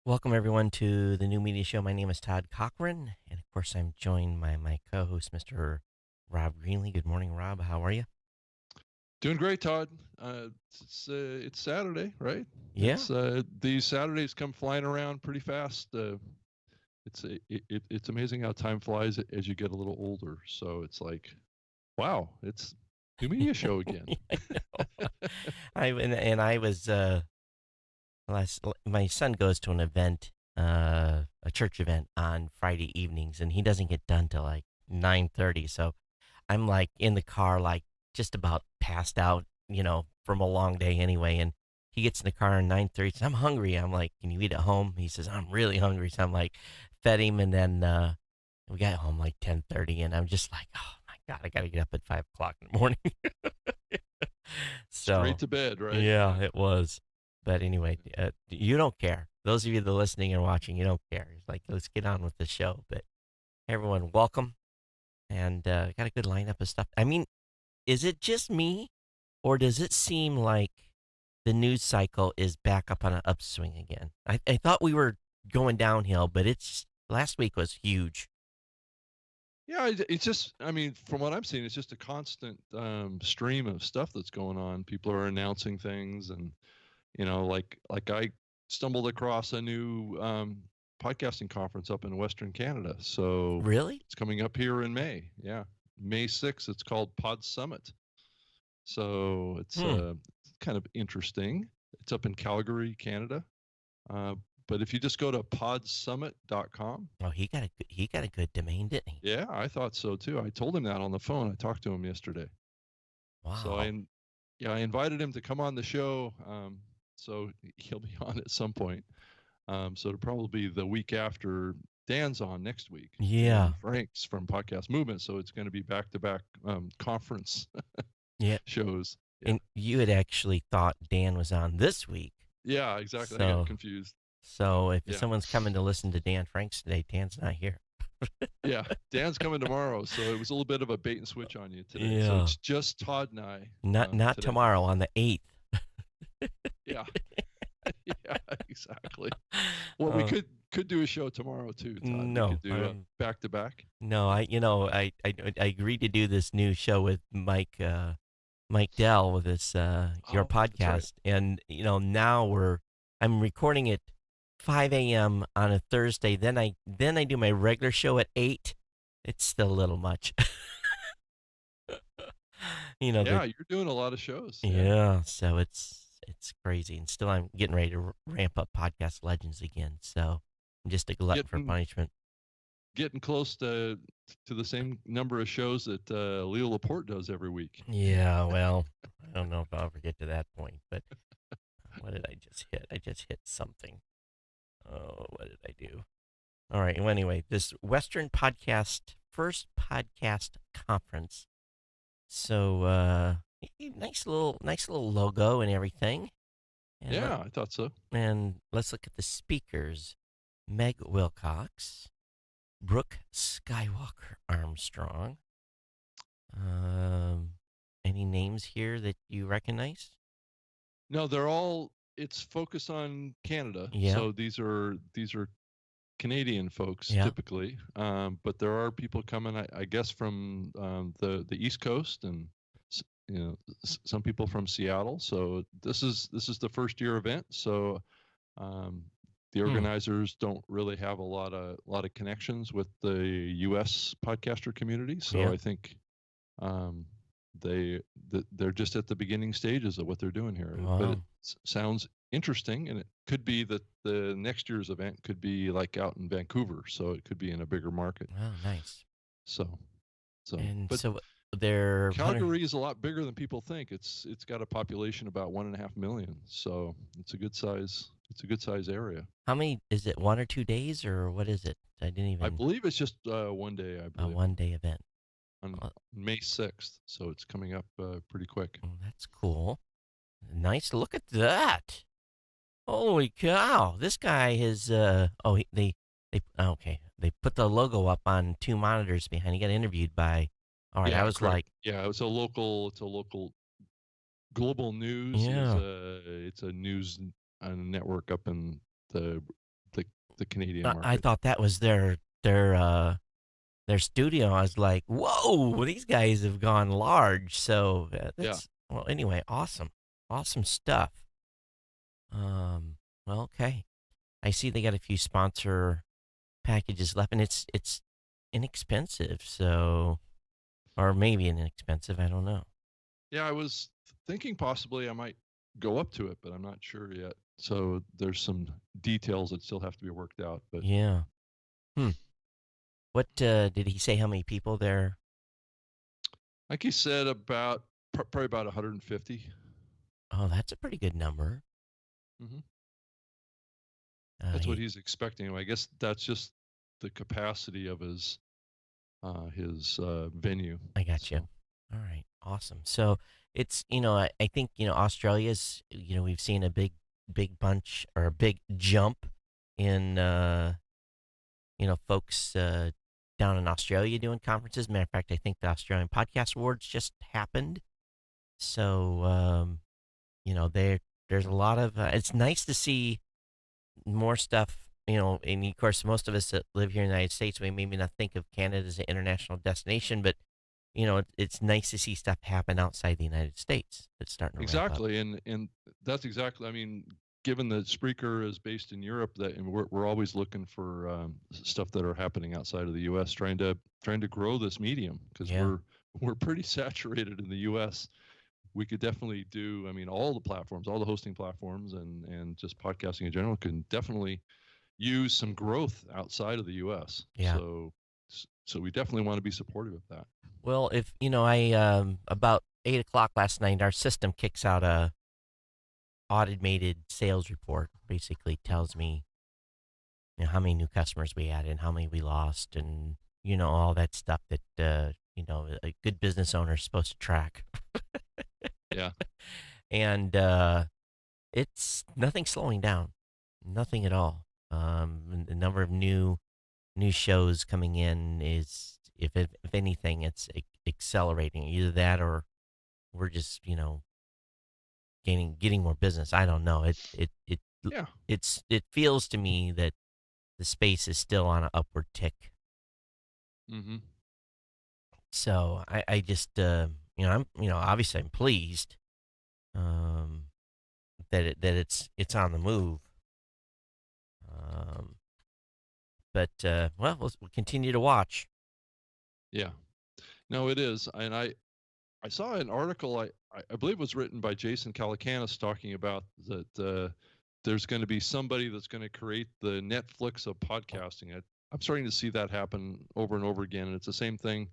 Welcome, everyone, to the new media show. My name is Todd Cochran, and of course, I'm joined by my co host, Mr. Rob Greenlee. Good morning, Rob. How are you? Doing great, Todd. It's Saturday, right? Yeah. It's these Saturdays come flying around pretty fast. It's amazing how time flies as you get a little older. So it's like, wow, it's new media show again. I know. And I was my son goes to an event, a church event on Friday evenings, and he doesn't get done till like 9:30. So I'm like in the car, like just about passed out, from a long day anyway. And he gets in the car at 9:30. Says, "I'm hungry." I'm like, "Can you eat at home?" He says, "I'm really hungry." So I'm like, fed him, and then we got home like 10:30, and I'm just like, "Oh my God, I got to get up at 5 o'clock in the morning." Straight So to bed, right? yeah, Yeah. it was. But anyway, you don't care. Those of you that are listening and watching, you don't care. It's like, let's get on with the show. But everyone, welcome, and got a good lineup of stuff. I mean, is it just me, or does it seem like the news cycle is back up on an upswing again? I thought we were going downhill, but it's last week was huge. Yeah, it's just, I mean, from what I'm seeing, it's just a constant stream of stuff that's going on. People are announcing things, and like I stumbled across a new podcasting conference up in Western Canada. So Really? it's coming up here in May. Yeah, May 6th. It's called Pod Summit. So it's Hmm. kind of interesting. It's up in Calgary, Canada. Uh, but if you just go to podsummit.com, Oh, he got a good domain, didn't he? yeah, I thought so too. I told him that on the phone. I talked to him yesterday. So Wow. I invited him to come on the show. So he'll be on at some point. So it'll probably be the week after Dan's on next week, and then Yeah. Frank's from Podcast Movement. So it's going to be back to back conference Yeah. shows. Yeah. And you had actually thought Dan was on this week. Yeah, exactly. I got So confused. so if Yeah. someone's coming to listen to Dan Franks today, Dan's not here. Yeah. Dan's coming tomorrow. So it was a little bit of a bait and switch on you today. So Yeah. it's just Todd and I Not today. tomorrow on the 8th. Yeah. Yeah, exactly. Well, we uh, could do a show tomorrow too, Todd. We no, could do a back to back. no, I agreed to do this new show with Mike Dell with this your Oh, that's right. podcast, and now I'm recording it 5 a.m. on a Thursday. Then I do my regular show at 8. It's still a little much. The Yeah, you're doing a lot of shows. Yeah. yeah, so it's crazy, and still I'm getting ready to ramp up podcast legends again. So I'm just a glutton for Getting punishment. getting close to the same number of shows that Leo Laporte does every week. Yeah, well, I don't know if I'll ever get to that point, but what did I just hit? I just hit something. Oh, what did I do? All right. Well, anyway, this Western Podcast First Podcast Conference. So, nice little logo and everything. And Yeah, I thought so. let's look at the speakers. Meg Wilcox, Brooke Skywalker Armstrong. Um, any names here that you recognize? No, they're all. It's focused on Canada, Yeah, so these are Canadian folks yeah. typically, but there are people coming, I guess, from the East Coast, and some people from Seattle. So this is the first year event. So um, the Hmm. organizers don't really have a lot of connections with the U.S. podcaster community. So Yeah. I think um, they they're just at the beginning stages of what they're doing here. But it Wow. sounds interesting, and it could be that the next year's event could be like out in Vancouver, so it could be in a bigger market. Oh, nice. So And but so they're 100. Calgary is a lot bigger than people think. It's got a population about 1.5 million, so it's a good size. It's a good size area. How many is it? 1 or 2 days, or what is it? I didn't I even believe it's just one day. I a believe 1 day event. on Oh, May 6th, so it's coming up pretty quick. that's cool. Nice. Look at that. Holy cow! This guy is. Oh, they. Okay. They put the logo up on two monitors behind. He got interviewed by. All right. I Yeah, was correct. like, Yeah, it's a local global news is yeah. it's a news network up in the the Canadian I market. thought that was their studio. I was like, whoa, these guys have gone large. So Yeah. that's well. Anyway, awesome, awesome stuff. Well, okay. I see they got a few sponsor packages left, and it's inexpensive. So, or maybe inexpensive. I don't know. Yeah, I was thinking possibly I might go up to it, but I'm not sure yet. So there's some details that still have to be worked out. But Yeah. Hmm. What did he say? How many people there? like he said, about probably about 150. Oh, that's a pretty good number. Hmm. Uh, That's what he, he's expecting. I guess that's just the capacity of his venue. I got you. So All right, awesome. So it's I think Australia's we've seen a big bunch or a big jump in folks down in Australia doing conferences. Matter of fact, I think the Australian Podcast Awards just happened. So there's a lot of it's nice to see more stuff. And of course, most of us that live here in the United States, we maybe not think of Canada as an international destination, but it's nice to see stuff happen outside the United States that's starting to ramp up. exactly, and that's exactly. I mean, given that Spreaker is based in Europe, that and we're always looking for stuff that are happening outside of the U.S. Trying to grow this medium because Yeah, we're pretty saturated in the U.S. We could definitely do. I mean, all the platforms, all the hosting platforms, and just podcasting in general can definitely use some growth outside of the U.S. yeah. So we definitely want to be supportive of that. Well, if I about 8 o'clock last night, our system kicks out a automated sales report. Basically, tells me how many new customers we added, and how many we lost, and all that stuff that a good business owner is supposed to track. Yeah. And it's nothing slowing down, nothing at all. The number of new shows coming in is, if anything, it's accelerating. Either that, or we're just getting more business. I don't know. Yeah. It feels to me that the space is still on an upward tick. Mm-hmm. So I just I'm obviously I'm pleased um, that it's on the move. Um, but well, we'll continue to watch. Yeah. No, it is, and I saw an article I believe was written by Jason Calacanis talking about that there's going to be somebody that's going to create the Netflix of podcasting. I'm starting to see that happen over and over again, and it's the same thing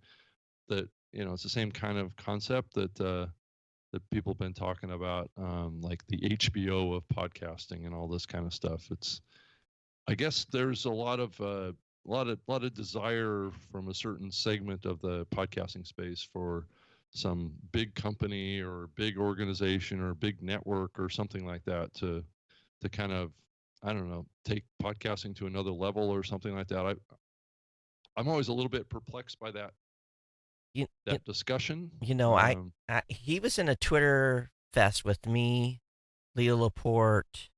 that it's the same kind of concept that people have been talking about, like the HBO of podcasting and all this kind of stuff. It's I guess there's a lot of desire from a certain segment of the podcasting space for some big company or big organization or big network or something like that to kind of, I don't know, take podcasting to another level or something like that. I'm always a little bit perplexed by that You, you, that discussion. you know, he was in a Twitter fest with me, Leo Laporte.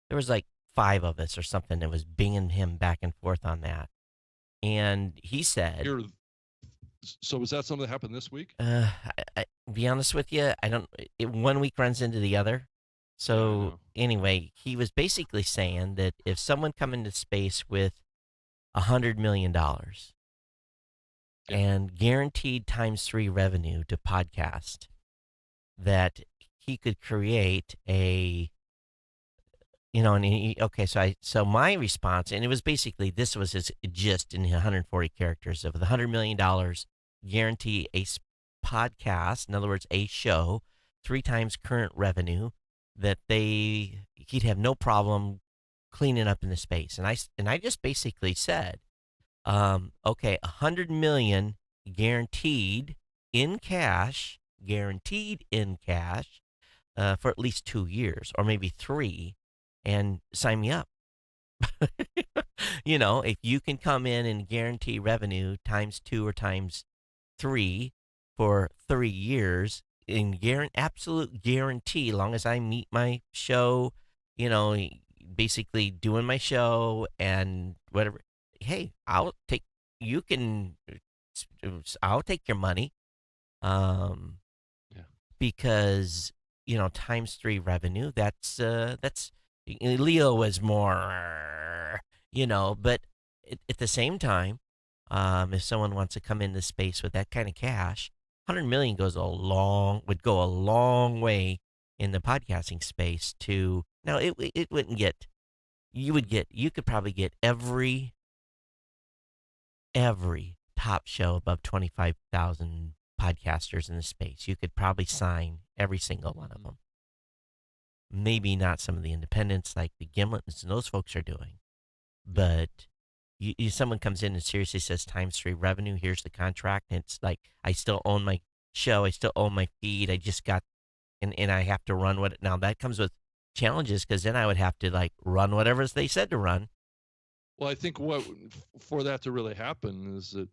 There was like five of us or something that was binging him back and forth on that. And he said, Here, so was that something that happened this week? be honest with you, I don't. One week runs into the other. Yeah, I So know. anyway, he was basically saying that if someone come into space with $100 million Yeah, and guaranteed times 3 revenue to podcast, that he could create a and okay, so my response, and it was basically, this was his gist in 140 characters: of the $100 million, guarantee podcast, in other words, a show, 3 times current revenue, that he'd have no problem cleaning up in the space. And I just basically said, okay, 100 million guaranteed in cash, for at least 2 years or maybe 3, and sign me up. If you can come in and guarantee revenue times 2 or times 3 for 3 years, in absolute guarantee, long as I meet my show, you know, basically doing my show and whatever. Hey, you can, I'll take your money. Um, Yeah. because times three revenue. That's Leo was more, but at the same time, if someone wants to come into space with that kind of cash, 100 million would go a long way in the podcasting space. To now, it wouldn't get you could probably get every top show above 25,000 podcasters in the space. You could probably sign every single one of Mhm. them. Maybe not some of the independents like the Gimlets and those folks are doing, Yeah. but someone comes in and seriously says times three revenue, here's the contract. And it's like, I still own my show, I still own my feed. I just got, and I have to run now that comes with challenges because then I would have to like run whatever they said to run. Well, I think for that to really happen is that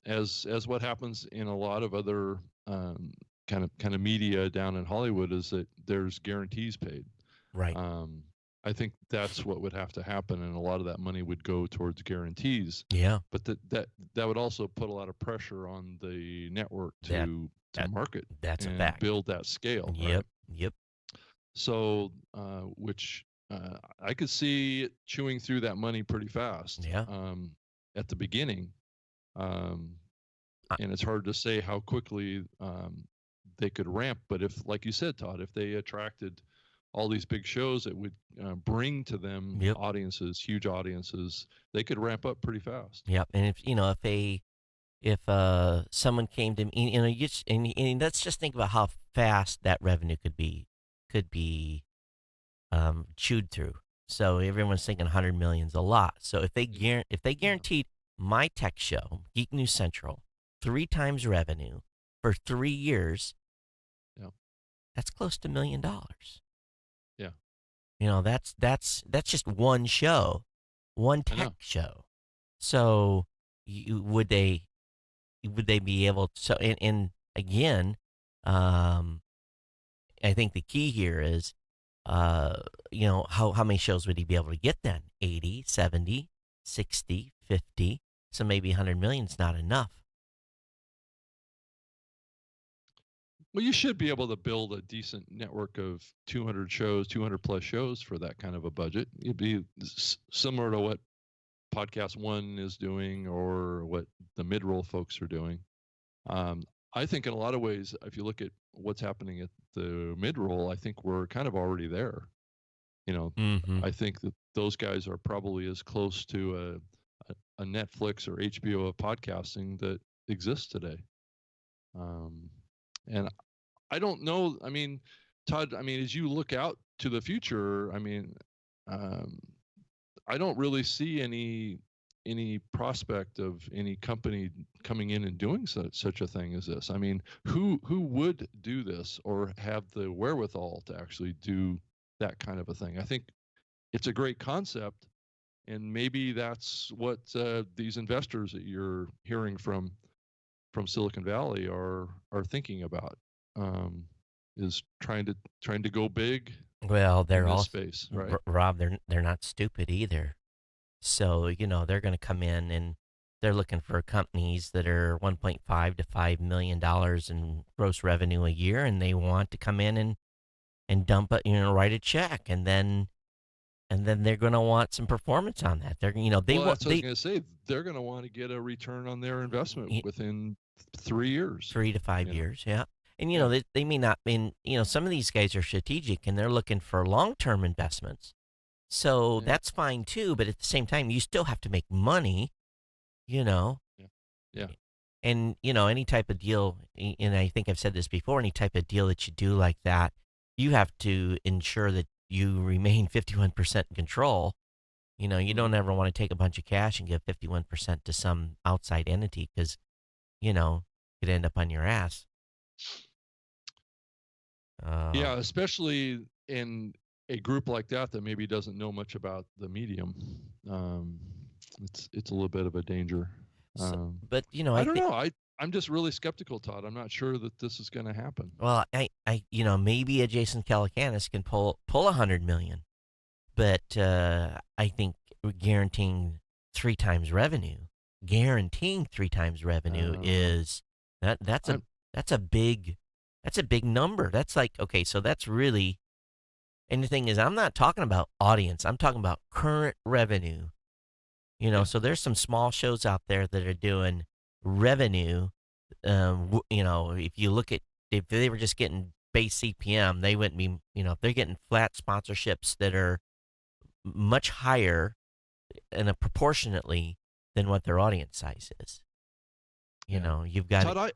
as what happens in a lot of other kind of media down in Hollywood is that there's guarantees paid. Right. Um, I think that's what would have to happen, and a lot of that money would go towards guarantees. Yeah. But that would also put a lot of pressure on the network That to that market that's a and fact. build that scale, right? Yep. Yep. So, which I could see it chewing through that money pretty fast Yeah. at the beginning. Um, I, and it's hard to say how quickly they could ramp. But if, like you said, Todd, if they attracted all these big shows that would bring to them yep. audiences, huge audiences, they could ramp up pretty fast. Yep. And if someone came to me, and let's just think about how fast that revenue could be chewed through. So everyone's thinking 100 million's a lot. So if they Yeah. guaranteed my tech show, Geek News Central, three times revenue for 3 years, Yeah. that's close to $1 million. Yeah. That's just one show, one I tech know. show. So would they be able to? So and again, um, I think the key here is, how many shows would he be able to get then? 80, 70, 60, 50. So maybe 100 million is not enough. Well, you should be able to build a decent network of 200 shows, 200 plus shows for that kind of a budget. It'd be similar to what Podcast One is doing or what the mid-roll folks are doing. Um, I think in a lot of ways, if you look at what's happening at the mid-roll, I think we're kind of already there. You know, Mm-hmm. I think that those guys are probably as close to a Netflix or HBO of podcasting that exists today. Um, and I don't know. I mean, Todd, I mean, as you look out to the future, I mean, um, I don't really see any prospect of any company coming in and doing such a thing as this. I mean, who would do this or have the wherewithal to actually do that kind of a thing? I think it's a great concept, and maybe that's what these investors that you're hearing from Silicon Valley are thinking about. Um, is trying to go big Well, in they're this all space, right? Rob. They're not stupid either. So they're going to come in and they're looking for companies that are 1.5 to $5 million in gross revenue a year, and they want to come in and dump it, write a check, and then they're going to want some performance on that. They're they Well, want that's what I was they going to say. They're going to want to get a return on their investment within 3 years. 3 to 5 You know, years, yeah. And yeah, they may not mean, some of these guys are strategic and they're looking for long-term investments. So yeah, that's fine too, but at the same time, you still have to make money, you know. yeah, yeah. And any type of deal, and I think I've said this before, any type of deal that you do like that, you have to ensure that you remain 51% in control. You Hmm. don't ever want to take a bunch of cash and give 51% to some outside entity because you know could end up on your ass. Yeah, uh especially in a group like that maybe doesn't know much about the medium. Um, it's a little bit of a danger. so, Um, but I I don't think, know. I'm just really skeptical, Todd. I'm not sure that this is going to happen. well, maybe a Jason Calacanis can pull 100 million, but I think guaranteeing three times revenue, guaranteeing three times revenue Uh, is that I'm that's a big that's a big number. That's like okay, so that's really and the thing is, I'm not talking about audience. I'm talking about current revenue. yeah. So there's some small shows out there that are doing revenue. If you look at if they were just getting base CPM, they wouldn't be. If they're getting flat sponsorships that are much higher and proportionately than what their audience size is. Yeah. You've got Todd,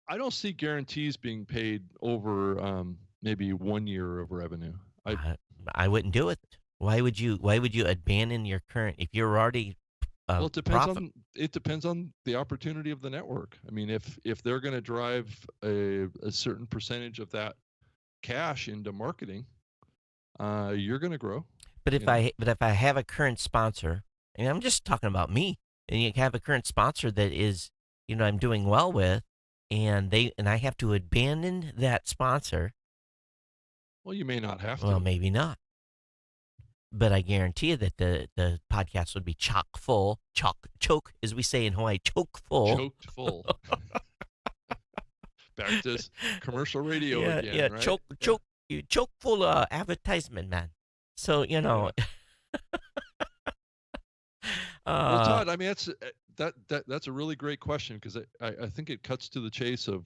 I don't see guarantees being paid over maybe 1 year of revenue. I, I wouldn't do it. Why would you abandon your current if you're already Well, profit? it depends on the opportunity of the network. I mean, if they're going to drive a certain percentage of that cash into marketing, you're going to grow. But You know. if I have a current sponsor, and I'm just talking about me, and you have a current sponsor that is, I'm doing well with, and I have to abandon that sponsor, Well, you may not have well, to. maybe not. But I guarantee you that the podcast would be choke, as we say in Hawaii, choke full. Choked full. Back to commercial radio Yeah, again, yeah, right? Yeah. you choke full of advertisement, man. So Yeah. Well, uh, Todd, I mean that's a really great question because I think it cuts to the chase of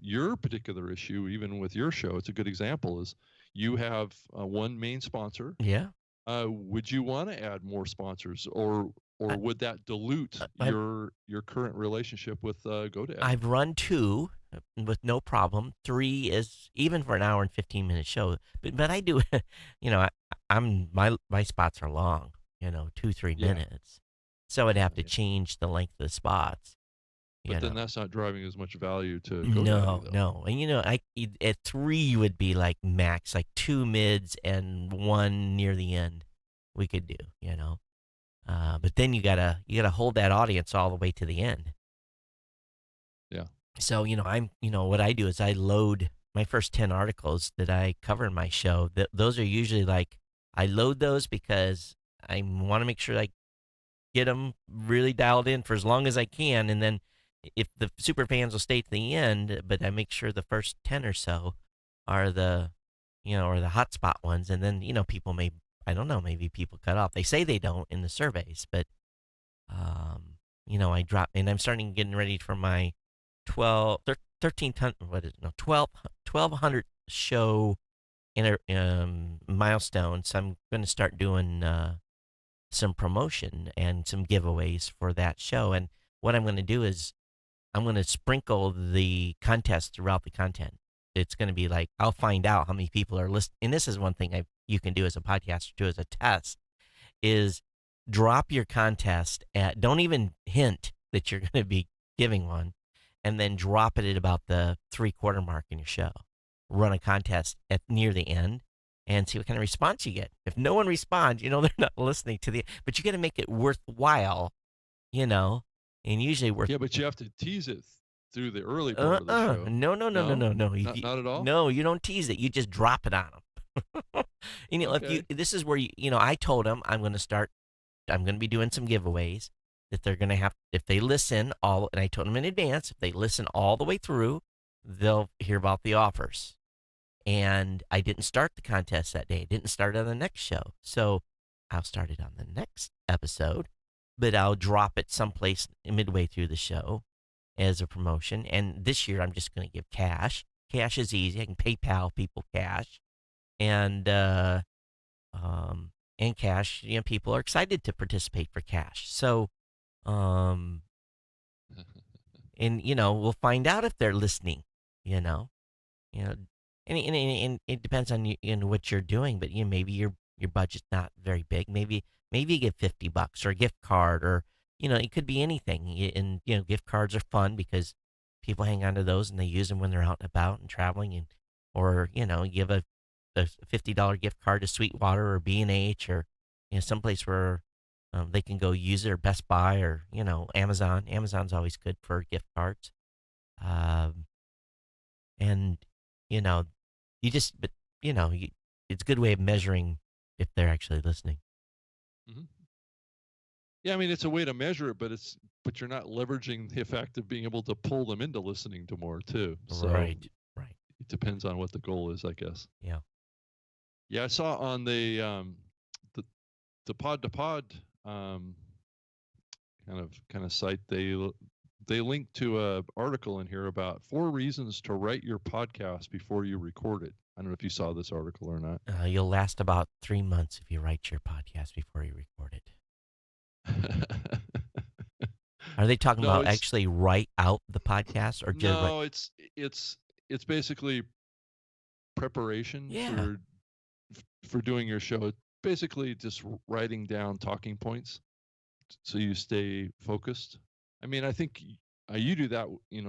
your particular issue. Even with your show, it's a good example. Is you have one main sponsor. yeah, Would you want to add more sponsors, or I, would that dilute I've your current relationship with GoDaddy? I've run two with no problem. Three is even for an hour and 15-minute show. But I do, my spots are long. 2 3 Yeah, minutes, so I'd yeah, have to yeah. change the length of the spots. You But then know. that's not driving as much value to GoDaddy, No, though. no, and at three would be like max, like two mids and one near the end. We could do. But then you gotta hold that audience all the way to the end. Yeah. So, what I do is I load my first 10 articles that I cover in my show. Those are usually like, I load those because I want to make sure I get them really dialed in for as long as I can. And then if the super fans will stay to the end, but I make sure the first 10 or so are the hotspot ones. And then, people I don't know, maybe people cut off. They say they don't in the surveys, but I drop, and I'm starting getting ready for my 1300, what is it? No, 1200 show in a milestone. So I'm going to start doing some promotion and some giveaways for that show. And what I'm going to do is I'm going to sprinkle the contest throughout the content. It's going to be like I'll find out how many people are listening. And this is one thing you can do as a podcaster too, as a test, is drop your contest at, don't even hint that you're going to be giving one, and then drop it at about the 3/4 mark in your show. Run a contest at near the end and see what kind of response you get. If no one responds, they're not listening to but you got to make it worthwhile, you know, and usually worth, Yeah, but you have to tease it through the early part of the show. no, no, no, no, No? no, no. Not at all? No, you don't tease it. You just drop it on them. If Okay. this is where I told them I'm going to be doing some giveaways that they're going to have, if they listen all, and I told them in advance, if they listen all the way through, they'll hear about the offers. And I didn't start the contest that day. I didn't start on the next show. So I'll start it on the next episode, but I'll drop it someplace midway through the show as a promotion. And this year I'm just going to give cash. Cash is easy. I can PayPal people cash. And, um, and cash, people are excited to participate for cash. So, um, and we'll find out if they're listening. You know, you know, and it depends on you and what you're doing. But maybe your budget's not very big. Maybe you get $50 or a gift card, or it could be anything. And gift cards are fun because people hang on to those and they use them when they're out and about and traveling, and or you give a $50 gift card to Sweetwater or B&H, or someplace where they can go use it, or Best Buy, or Amazon. Amazon's always good for gift cards. Um, and you know, you just but it's a good way of measuring. if they're actually listening. Hmm. Yeah, I mean, it's a way to measure it, but you're not leveraging the effect of being able to pull them into listening to more too. So Right. Right. it depends on what the goal is, I guess. Yeah. Yeah, I saw on the the pod to pod um, kind of site they link to a article in here about 4 reasons to write your podcast before you record it. I don't know if you saw this article or not. You'll last about 3 months if you write your podcast before you record it. Are they talking No, about it's actually write out the podcast or just write? no, it's basically preparation Yeah. for doing your show. Basically, just writing down talking points so you stay focused. I mean, I think you do that,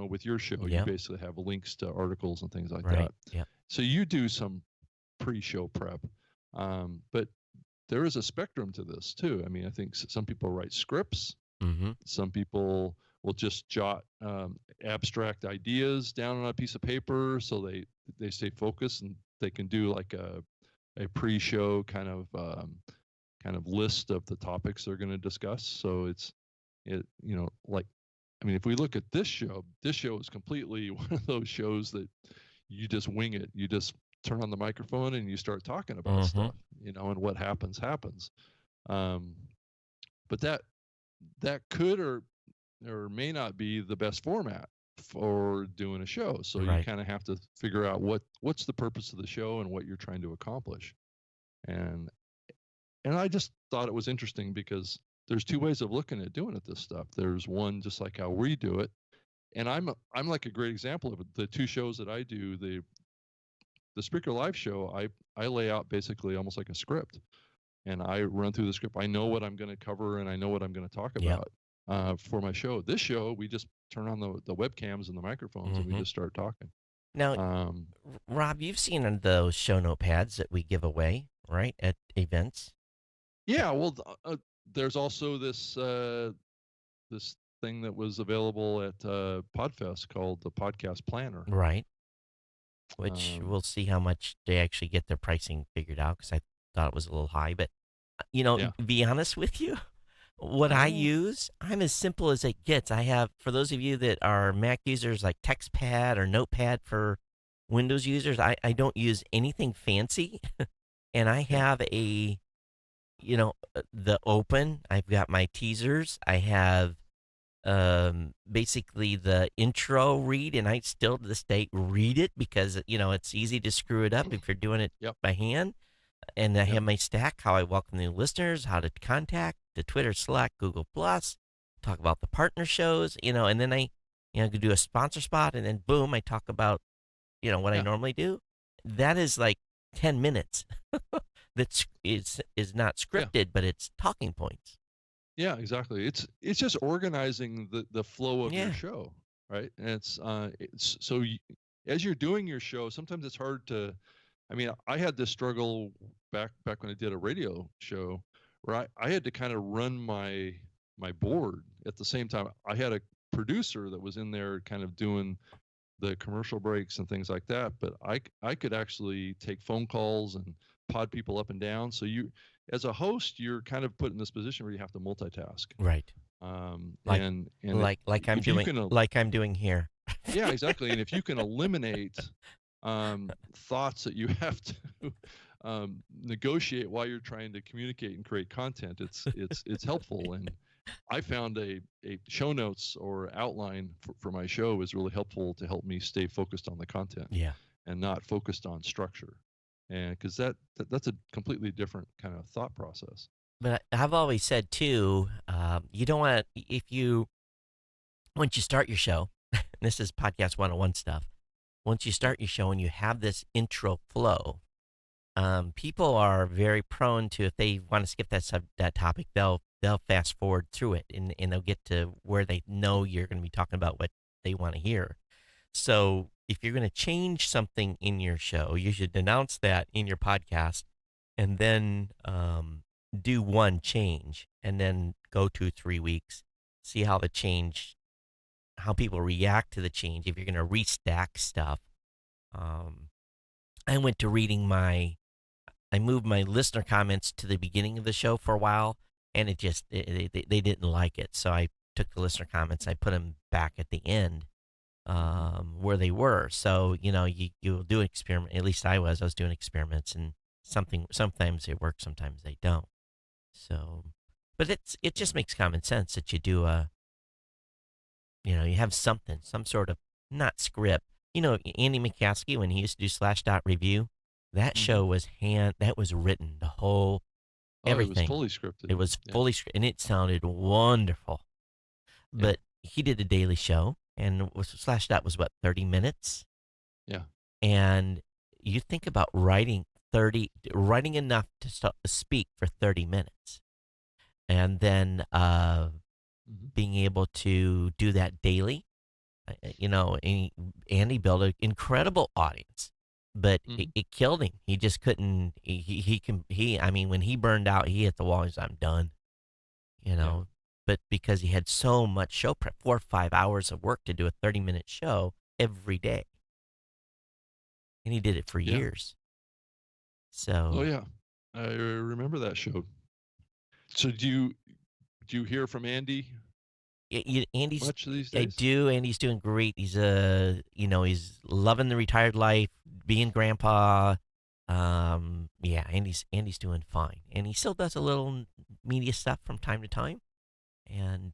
with your show. You Yep. basically have links to articles and things like Right. that. Yep. So you do some pre-show prep, but there is a spectrum to this too. I mean, I think some people write scripts. Mm-hmm. Some people will just jot abstract ideas down on a piece of paper so they stay focused and they can do like a pre-show kind of list of the topics they're going to discuss. So like, I mean, if we look at this show is completely one of those shows that you just wing it. You just turn on the microphone and you start talking about Mm-hmm. stuff, and what happens. Um, but that could or may not be the best format for doing a show. So you Right. kind of have to figure out what's the purpose of the show and what you're trying to accomplish. And and I just thought it was interesting because there's two ways of looking at doing it this stuff. There's one just like how we do it. And I'm like a great example of it. The two shows that I do, the Speaker Live show, I lay out basically almost like a script, and I run through the script. I know what I'm going to cover and I know what I'm going to talk Yep. about for my show. This show, we just turn on the webcams and the microphones and we Mm-hmm. just start talking. Now, Um, Rob, you've seen those show note pads that we give away, right, at events? yeah, well, there's also this thing that was available at Podfest called the Podcast Planner. Right. Which Um, we'll see how much they actually get their pricing figured out because I thought it was a little high. But, yeah. be honest with you, what I Oh, use, I'm as simple as it gets. I have, for those of you that are Mac users like TextPad or Notepad for Windows users, I don't use anything fancy. And I yeah, have the open, I've got my teasers, I have basically the intro read, and I still to this day read it because it's easy to screw it up if you're doing it yep, by hand. And I yep, have my stack, how I welcome new listeners, how to contact, the Twitter, Slack, Google Plus, talk about the partner shows, and then I could do a sponsor spot, and then boom, I talk about what I yeah. normally do. That is like 10 minutes. Is not Yeah. scripted, but it's talking points. Yeah, exactly. It's just organizing the flow of your Yeah. show, right? And it's so as you're doing your show, sometimes it's hard to. I mean, I had this struggle back when I did a radio show where I had to kind of run my board at the same time. I had a producer that was in there kind of doing the commercial breaks and things like that, but I could actually take phone calls and pod people up and down. So you, as a host, you're kind of put in this position where you have to multitask. Right. Like And like I'm if you doing can, like I'm doing here. yeah, exactly. And if you can eliminate thoughts that you have to negotiate while you're trying to communicate and create content, it's helpful. And I found a show notes or outline for my show is really helpful to help me stay focused on the content Yeah. and not focused on structure. And because that's a completely different kind of thought process. But I've always said too, you don't want to, if you, once you start your show, and this is podcast 101 stuff, once you Yep. start your show and you have this intro flow, people are very prone to, if they want to skip that topic, they'll fast forward through it and they'll get to where they know you're going to be talking about what they want to hear. So if you're going to change something in your show, you should announce that in your podcast and then do one change and then go 2-3 weeks, see how the change, how people react to the change. If you're going to restack stuff, um, I went to reading my I moved my listener comments to the beginning of the show for a while, and they didn't like it. So I took the listener comments, I put them back at the end, Hmm. where they were. So you do an experiment. At least I was doing experiments, and sometimes they work, sometimes they don't. So, but it Yeah. just makes common sense that you do you have something, some sort of, not script. Andy McCaskey, when he used to do Slash Dot Review, that Hmm. show that was written, the whole Oh, it was everything. fully scripted. It was Yeah. fully scripted, and it sounded wonderful. Yeah. But he did a daily show, and Slash Dot was what, 30 minutes, Yeah. and you think about writing enough to speak for 30 minutes, and then Hmm. being able to do that daily. Andy built an incredible audience, but it, Hmm. it killed him. He just couldn't. I mean, when he burned out, he hit the wall. He's, I'm done. You Yeah. know, but because he had so much show prep, 4 or 5 hours of work to do a 30-minute show every day, and he did it for Yeah. years. Oh So yeah. I remember that show. So do you hear from Andy Andy's. much these I days? do. Andy's doing great. He's loving the retired life, being grandpa. Yeah, Andy's doing fine, and he still does a little media stuff from time to time. And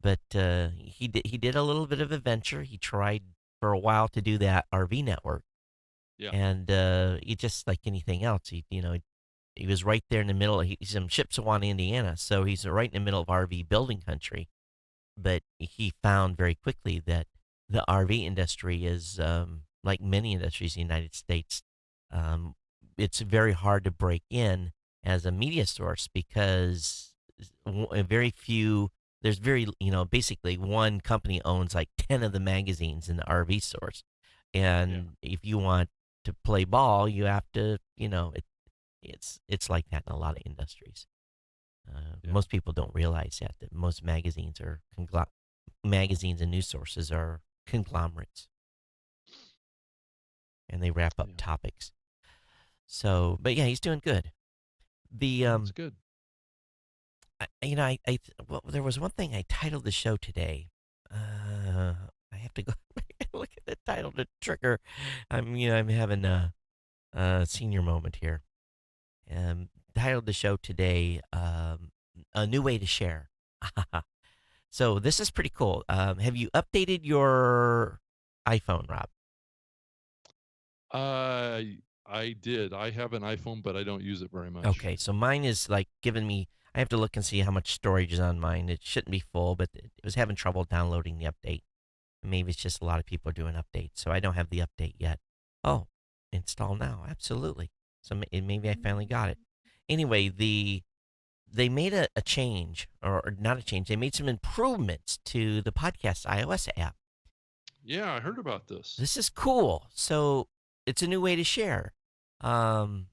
but he did a little bit of a venture. He tried for a while to do that RV network, Yeah. and he, just like anything else, he was right there in the middle. He's in Chippewa, Indiana, so he's right in the middle of RV building country. But he found very quickly that the RV industry is, like many industries in the United States, um, it's very hard to break in as a media source because very few. There's basically one company owns like 10 of the magazines in the RV source, Yeah. and if you want to play ball, you have to, it's like that in a lot of industries. Yeah. Most people don't realize that most magazines and news sources are conglomerates, and they wrap up Yeah. topics. So, but yeah, he's doing good. The Well, that's good. well, there was one thing I titled the show today. I have to go back and look at the title to trigger. I'm having a senior moment here. Titled the show today, a new way to share. So this is pretty cool. Have you updated your iPhone, Rob? I did. I have an iPhone, but I don't use it very much. Okay, so mine is like giving me. I have to look and see how much storage is on mine. It shouldn't be full, but it was having trouble downloading the update. Maybe it's just a lot of people are doing updates, so I don't have the update yet. Oh, install now, absolutely. So maybe I finally got it. Anyway, they made a change, or not a change. They made some improvements to the podcast iOS app. Yeah, I heard about this. This is cool. So it's a new way to share. Um,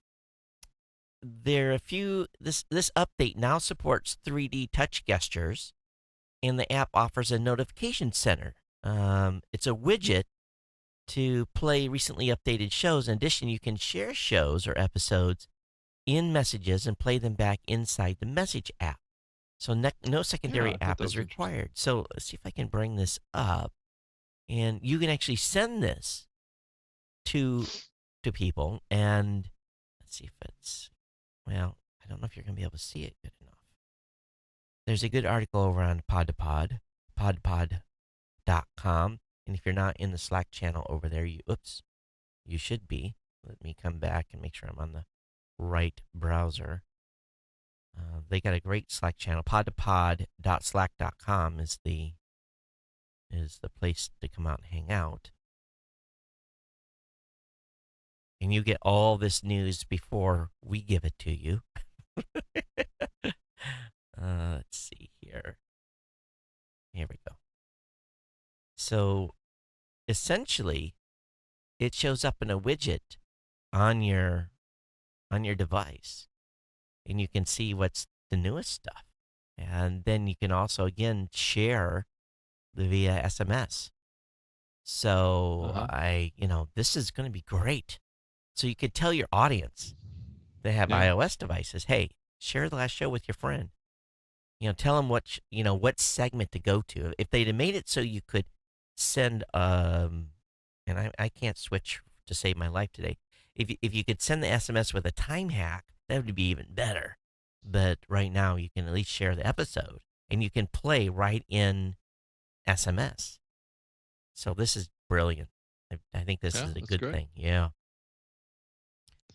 there are a few. This update now supports 3D touch gestures, and the app offers a notification center. It's a widget to play recently updated shows. In addition, you can share shows or episodes in messages and play them back inside the message app. So no Yeah, secondary I thought app that is was interesting. required. So let's see if I can bring this up, and you can actually send this to people. And let's see if it's, well, I don't know if you're going to be able to see it good enough. There's a good article over on podpod.com. And if you're not in the Slack channel over there, you should be. Let me come back and make sure I'm on the right browser. They got a great Slack channel. Podpod.slack.com is the place to come out and hang out. And you get all this news before we give it to you. Let's see here. Here we go. So essentially, it shows up in a widget on your device, and you can see what's the newest stuff. And then you can also again share via SMS. So Uh-huh. this is going to be great. So you could tell your audience. that have Yeah. iOS devices. Hey, share the last show with your friend. Tell them what segment to go to. If they'd have made it so you could send, and I can't switch to save my life today. If you could send the SMS with a time hack, that would be even better. But right now, you can at least share the episode, and you can play right in SMS. So this is brilliant. I think this Yeah, is a that's good great. thing. Yeah.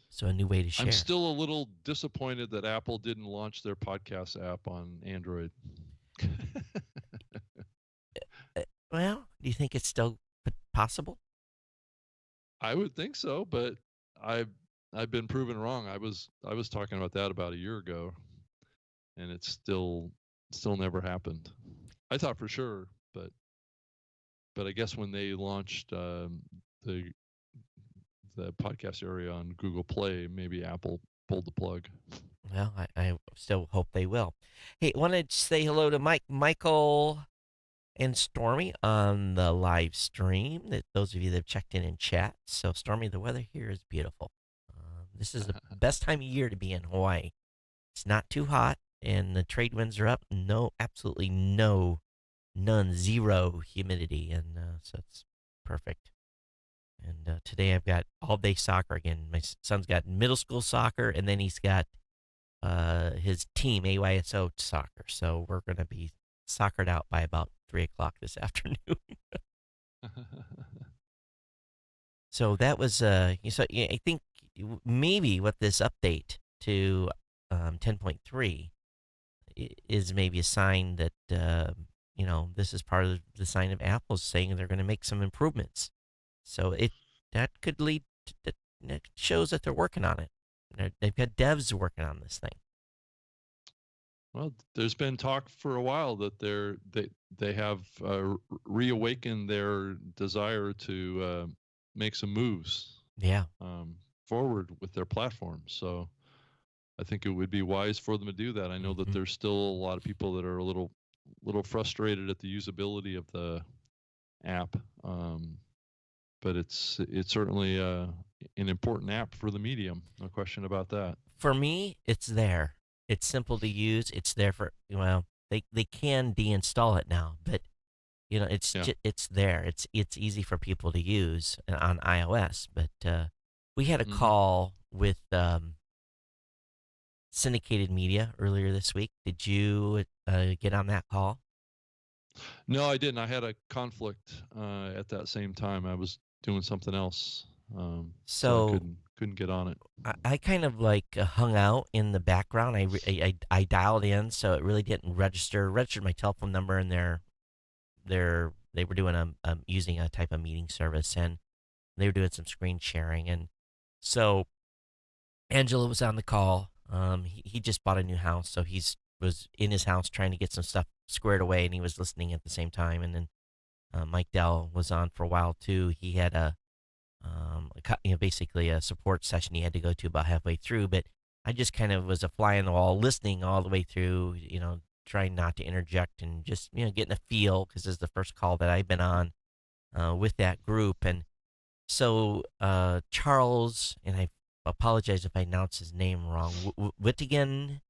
So a new way to I'm share. still a little disappointed that Apple didn't launch their podcast app on Android. Well, do you think it's still possible? I would think so, but I've I've been proven wrong. I was talking about that about a year ago, and it's still never happened. I thought for sure, but I guess when they launched the the podcast area on Google Play, maybe Apple pulled the plug. Well, I still hope they will. Hey, want to say hello to Michael, and Stormy on the live stream. That those of you that have checked in chat. So, Stormy, the weather here is beautiful. This is the best time of year to be in Hawaii. It's not too hot, and the trade winds are up. No, absolutely none, zero humidity, and so it's perfect. And today I've got all day soccer again. My son's got middle school soccer, and then he's got his team AYSO soccer. So we're going to be soccered out by about 3 o'clock this afternoon. So that was I think maybe what this update to 10.3 is maybe a sign that this is part of the sign of Apple saying they're going to make some improvements. So that could lead that shows that they're working on it. They've got devs working on this thing. Well, there's been talk for a while that they have reawakened their desire to make some moves Yeah. forward with their platform. So I think it would be wise for them to do that. I know that Hmm. there's still a lot of people that are a little frustrated at the usability of the app, but it's certainly an important app for the medium. No question about that. For me, it's there. It's simple to use. It's there for they can deinstall it now, but Yeah. it's there. It's easy for people to use on iOS. But we had a Hmm. call with syndicated media earlier this week. Did you get on that call? No, I didn't. I had a conflict at that same time. I was doing something else, so I So couldn't get on it. I kind of like hung out in the background. I dialed in, so it really didn't register. Registered my telephone number, and they were doing using a type of meeting service, and they were doing some screen sharing, and so Angela was on the call. He just bought a new house, so he's was in his house trying to get some stuff squared away, and he was listening at the same time. And then Mike Dell was on for a while too. He had basically a support session he had to go to about halfway through, but I just kind of was a fly on the wall, listening all the way through. Trying not to interject and just getting a feel because this is the first call that I've been on with that group. And so Charles, and I apologize if I announce his name wrong, Wittigan,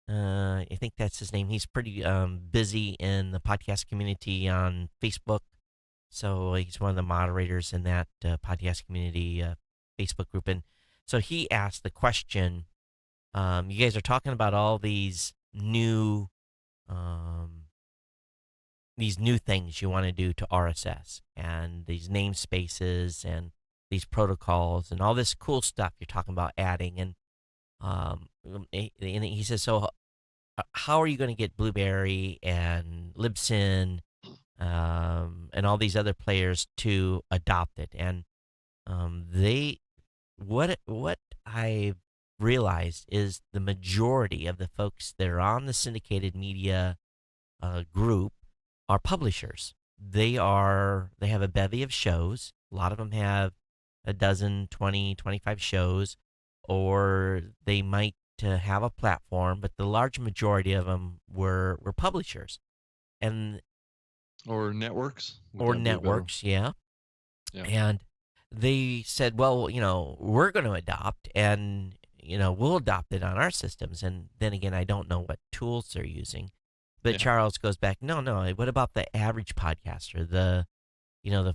I think that's his name. He's pretty busy in the podcast community on Facebook. So he's one of the moderators in that podcast community Facebook group. And so he asked the question, you guys are talking about all um, these new things you want to do to RSS and these namespaces and these protocols and all this cool stuff you're talking about adding. And he says, so how are you going to get Blueberry and Libsyn and all these other players to adopt it? And they what I realized is the majority of the folks that are on the syndicated media group are publishers. They have a bevy of shows. A lot of them have a dozen, 20, 25 shows, or they might have a platform, but the large majority of them were publishers and Or networks? Would or that be a better? networks, yeah. Yeah. And they said, well, we're going to adopt, and we'll adopt it on our systems. And then again, I don't know what tools they're using. But Yeah. Charles goes back, no, no. What about the average podcaster, the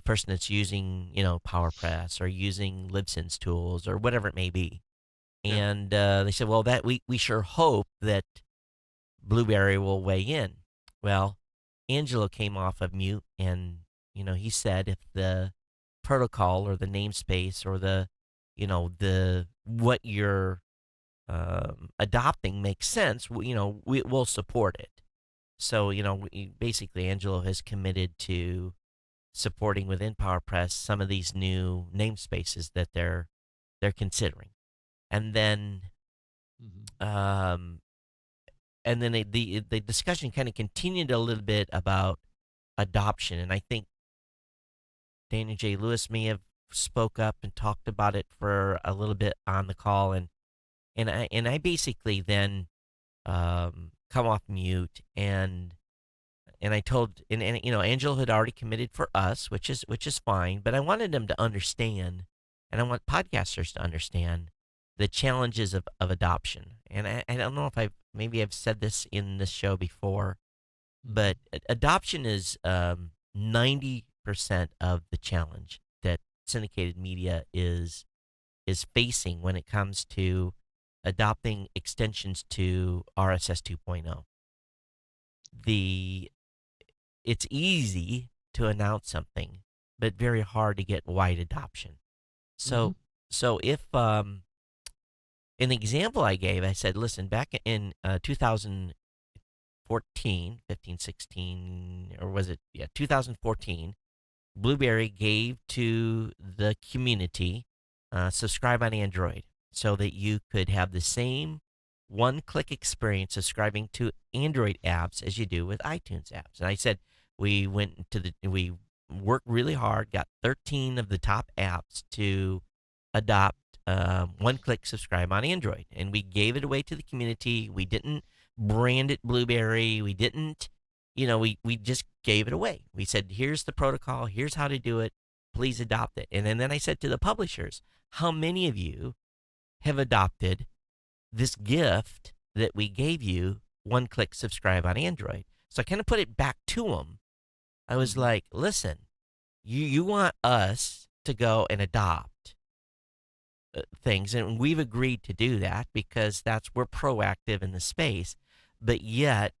person that's using, PowerPress or using Libsyn's tools or whatever it may be? Yeah. And they said, well, that we sure hope that Blueberry will weigh in. Well, Angelo came off of mute, and he said if the protocol or the namespace or the what you're adopting makes sense, we'll support it. So basically, Angelo has committed to supporting within PowerPress some of these new namespaces that they're considering, and then Hmm. um, the discussion kind of continued a little bit about adoption, and I think Daniel J. Lewis may have spoke up and talked about it for a little bit on the call, and I basically then come off mute and I told and Angelo had already committed for us, which is fine, but I wanted them to understand, and I want podcasters to understand the challenges of adoption. And I don't know if I've said this in this show before, Hmm. but adoption is 90% of the challenge that syndicated media is facing when it comes to adopting extensions to RSS 2.0. The It's easy to announce something, but very hard to get wide adoption. Hmm. So if an example I gave, I said, listen, back in 2014, 15, 16, or was it, yeah, 2014, Blueberry gave to the community subscribe on Android so that you could have the same one click experience subscribing to Android apps as you do with iTunes apps. And I said, we worked really hard, got 13 of the top apps to adopt one click subscribe on Android. And we gave it away to the community. We didn't brand it Blueberry. We didn't, we just gave it away. We said, here's the protocol, here's how to do it. Please adopt it. And then I said to the publishers, how many of you have adopted this gift that we gave you, one click subscribe on Android? So I kind of put it back to them. I was Hmm. like, listen, you want us to go and adopt things, and we've agreed to do that because we're proactive in the space. But yet,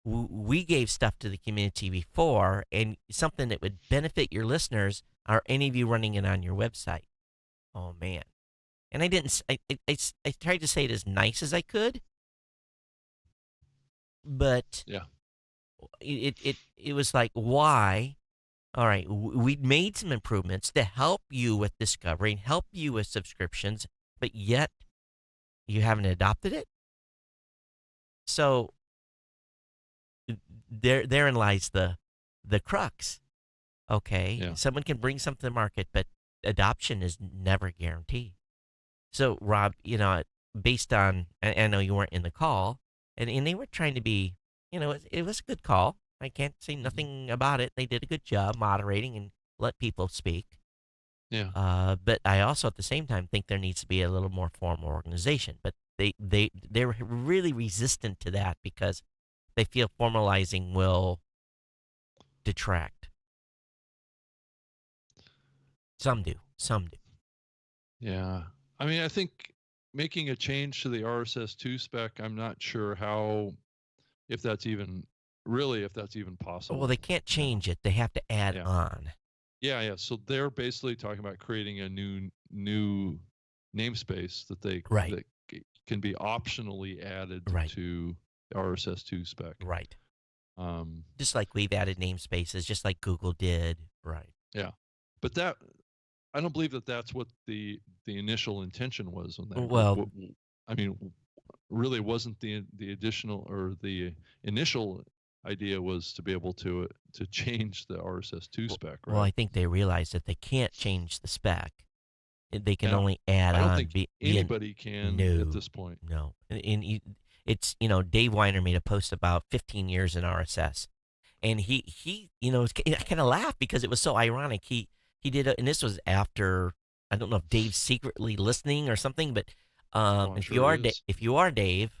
we gave stuff to the community before, and something that would benefit your listeners. Are any of you running it on your website? Oh man! And I didn't. I tried to say it as nice as I could, but Yeah. it was like, why? All right, we made some improvements to help you with discovery and help you with subscriptions, but yet you haven't adopted it. So therein lies the crux. Okay, Yeah. someone can bring something to the market, but adoption is never guaranteed. So Rob, based on I know you weren't in the call, and they were trying to be, it was a good call. I can't say Hmm. nothing about it. They did a good job moderating and let people speak. Yeah. But I also at the same time think there needs to be a little more formal organization. But they're really resistant to that because they feel formalizing will detract. Some do. Some do. Yeah. I mean, I think making a change to the RSS2 spec, I'm not sure how, if that's even really, if that's even Well, possible they can't now. change it. They have to add Yeah. on. Yeah. Yeah. So they're basically talking about creating a new namespace Right. that can be optionally added Right. to RSS2 spec. Right. Um, Just like we've added namespaces, just like Google did. Right. yeah. But that I don't believe that that's what the initial intention was when that group. Well, I mean, really wasn't the additional or the initial idea was to be able to change the RSS2 spec, well, right? I think they realize that they can't change the spec. They can Yeah. only add I don't on. think Be a anybody can at no, this point. no. It's Dave Weiner made a post about 15 years in RSS, and he I kind of laughed because it was so ironic. He did and this was after, I don't know if Dave's secretly listening or something, but Oh, I'm sure he is. If you are Dave,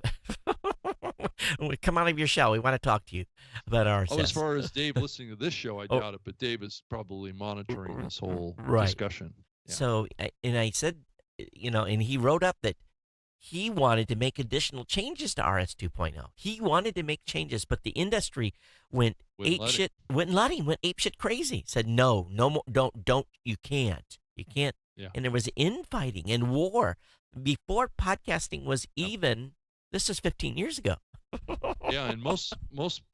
come out of your shell. We want to talk to you about Oh, as RSS. far as Dave listening to this show, I Oh, doubt it, but Dave is probably monitoring this whole right. discussion. Yeah. So, and I said, and he wrote up that he wanted to make additional changes to RS 2.0. He wanted to make changes, but the industry went Wouldn't ape let him. shit, went ape shit crazy. Said no, no more, don't, you can't. Yeah. And there was infighting and war before podcasting was Yep. even. This was 15 years ago. Yeah, and most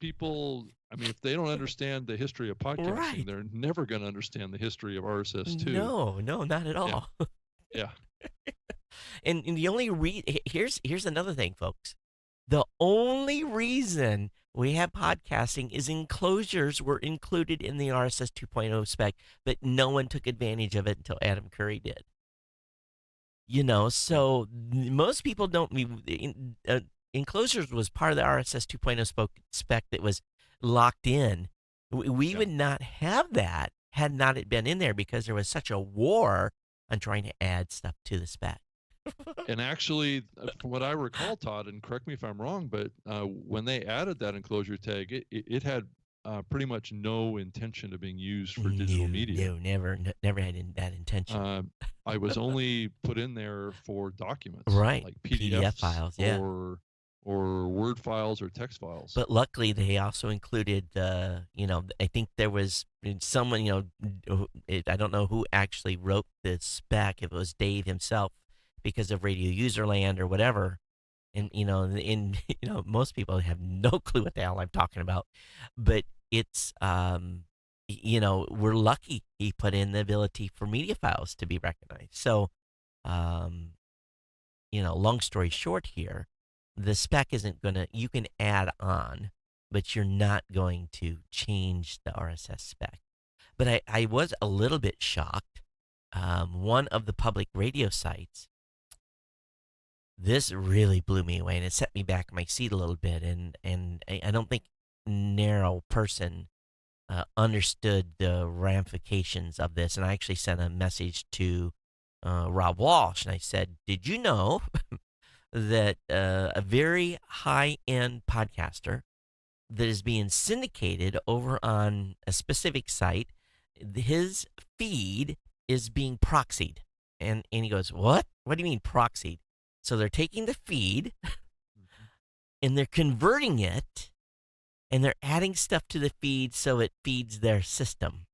people, I mean, if they don't understand the history of podcasting, Right. they're never going to understand the history of RSS2. No, no, not at Yeah. all. Yeah. And the only here's another thing, folks. The only reason we have podcasting is enclosures were included in the RSS 2.0 spec, but no one took advantage of it until Adam Curry did. Yeah. So most people don't. Enclosures was part of the RSS 2.0 spec that was locked in. We Yeah. would not have that had not it been in there because there was such a war on trying to add stuff to the spec. And actually, from what I recall, Todd, and correct me if I'm wrong, but when they added that enclosure tag, it had pretty much no intention of being used for digital No, media. no, never had that intention. Uh, I was only put in there for documents Right, like PDF PDFs files, yeah. or Word files or text files. But luckily, they also included I think there was someone, I don't know who actually wrote this spec. If it was Dave himself, because of Radio Userland or whatever, and most people have no clue what the hell I'm talking about, but it's we're lucky he put in the ability for media files to be recognized. So, um, long story short here, the spec isn't going to, you can add on, but you're not going to change the RSS spec. But I was a little bit shocked. One of the public radio sites, this really blew me away and it set me back in my seat a little bit. And I don't think narrow person understood the ramifications of this. And I actually sent a message to Rob Walsh and I said, did you know that a very high end podcaster that is being syndicated over on a specific site, his feed is being proxied? And he goes, what? What do you mean proxied? So they're taking the feed Mhm. and they're converting it and they're adding stuff to the feed so it feeds their system.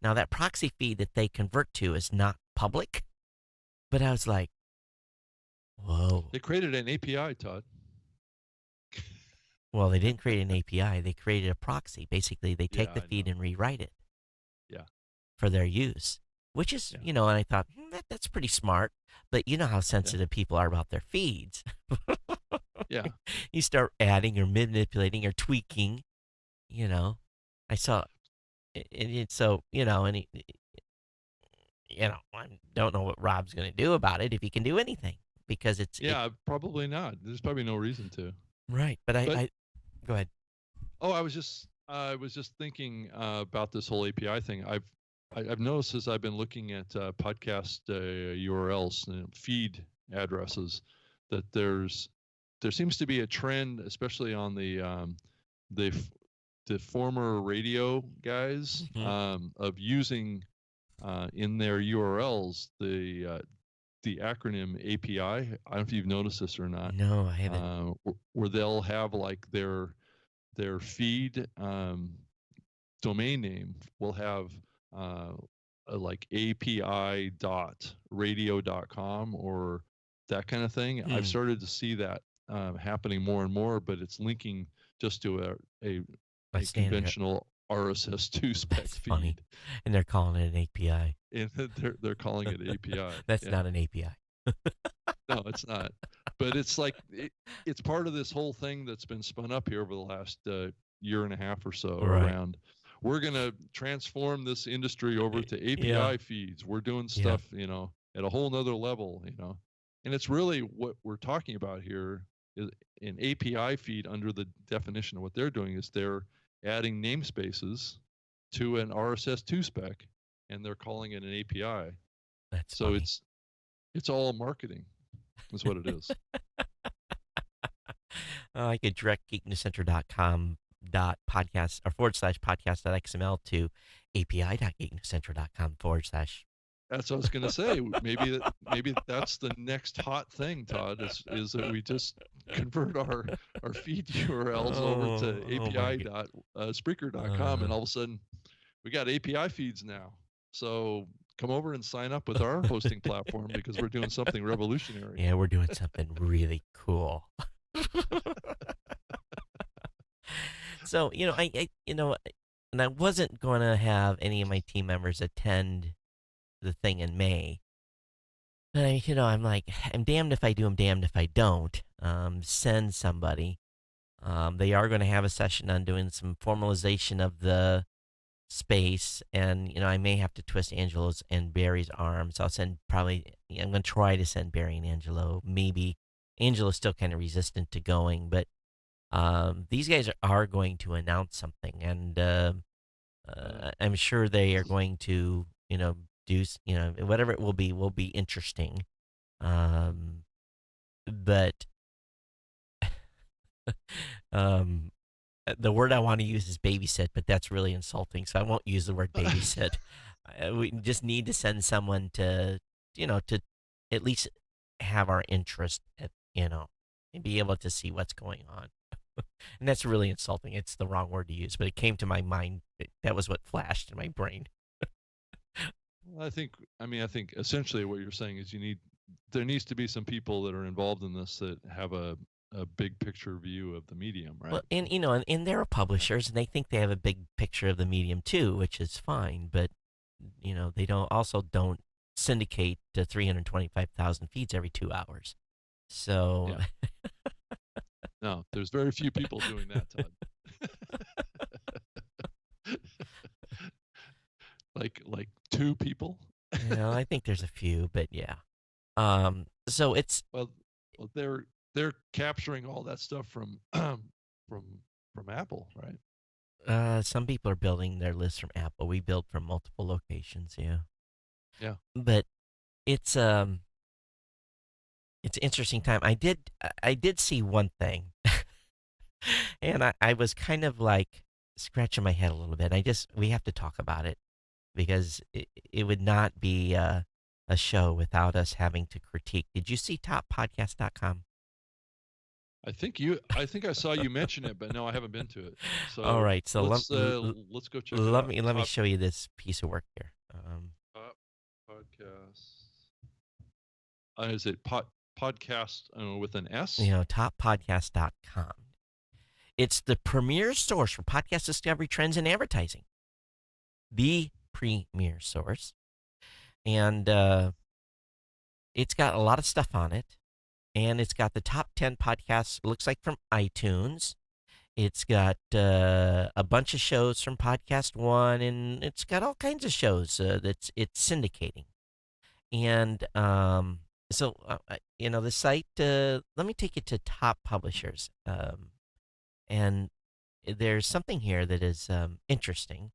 Now, that proxy feed that they convert to is not public, but I was like, whoa. They created an API, Todd. Well, they didn't create an API. They created a proxy. Basically, they Yeah, take the I feed know. and rewrite it Yeah. for their use, which is, Yeah. and I thought, that's pretty smart. But you know how Yeah. sensitive people are about their feeds. Yeah. You start adding or manipulating or tweaking, you know. I saw it, so, and I don't know what Rob's going to do about it if he can do anything because it Yeah, probably not. There's probably no reason to. right. But But I go ahead. oh, I was just thinking about this whole API thing. I've noticed as I've been looking at podcast URLs and feed addresses that there seems to be a trend, especially on the f- the former radio guys, Hmm. of using in their URLs the acronym API. I don't know if you've noticed this or not, No, I haven't. where they'll have like their feed domain name will have like api.radio.com or that kind of thing. I've Hmm. started to see that happening more and more, but it's linking just to A a standard. conventional RSS2 spec That's funny. feed, And they're calling it an API. and they're calling it API. That's Yeah, not an API. no, it's not. But it's like it's part of this whole thing that's been spun up here over the last year and a half or so Right. around. We're going to transform this industry over to Yeah. API feeds. We're doing Yeah. stuff, at a whole nother level, and it's really what we're talking about here is an API feed. Under the definition of what they're doing is they're adding namespaces to an RSS2 spec and they're calling it an API. That's So funny. it's It's all marketing, is what it is. I could direct geeknewscentral.com dot podcast or forward slash podcast dot xml to api.geeknewscentral.com forward slash. That's what I was going to say. Maybe that's the next hot thing, Todd. Is that we just convert our feed URLs over to Oh my api god. dot spreaker.com, and all of a sudden we got API feeds now. So come over and sign up with our hosting platform because we're doing something revolutionary. Yeah, we're doing something really cool. So, and I wasn't going to have any of my team members attend the thing in May. But I'm like, I'm damned if I do, I'm damned if I don't. Send somebody. They are going to have a session on doing some formalization of the space, and I may have to twist Angelo's and Barry's arms. I'll send probably. I'm going to try to send Barry and Angelo. Maybe Angelo's still kind of resistant to going, but these guys are going to announce something, and I'm sure they are going to do whatever it will be interesting. But um, the word I want to use is babysit, but that's really insulting, so I won't use the word babysit. We just need to send someone to at least have our interest, and be able to see what's going on. And that's really insulting. It's the wrong word to use, but it came to my mind. That was what flashed in my brain. I think essentially what you're saying is there needs to be some people that are involved in this that have a big picture view of the medium, Well, right? and they're publishers, and they think they have a big picture of the medium too, which is fine. But they don't syndicate to 325,000 feeds every 2 hours. So Yeah. No, there's very few people doing that, Todd. like two people. I think there's a few, but yeah. So it's Well, they're capturing all that stuff from from Apple, right? some people are building their list from Apple. We build from multiple locations, yeah. Yeah. But it's it's an interesting time. I did see one thing, and I was kind of like scratching my head a little bit. We have to talk about it because it would not be a show without us having to critique. Did you see toppodcast.com? I think I saw you mention it, but no, I haven't been to it. All So right, so let's go check it out. let me show you this piece of work here. Top podcast. Is it podcast with an S? Toppodcast.com. It's the premier source for podcast discovery, trends, and advertising. The premier source. And it's got a lot of stuff on it. And it's got the top 10 podcasts, it looks like, from iTunes. It's got a bunch of shows from Podcast One, and it's got all kinds of shows it's syndicating. And so, the site, let me take you to top publishers. And there's something here that is interesting.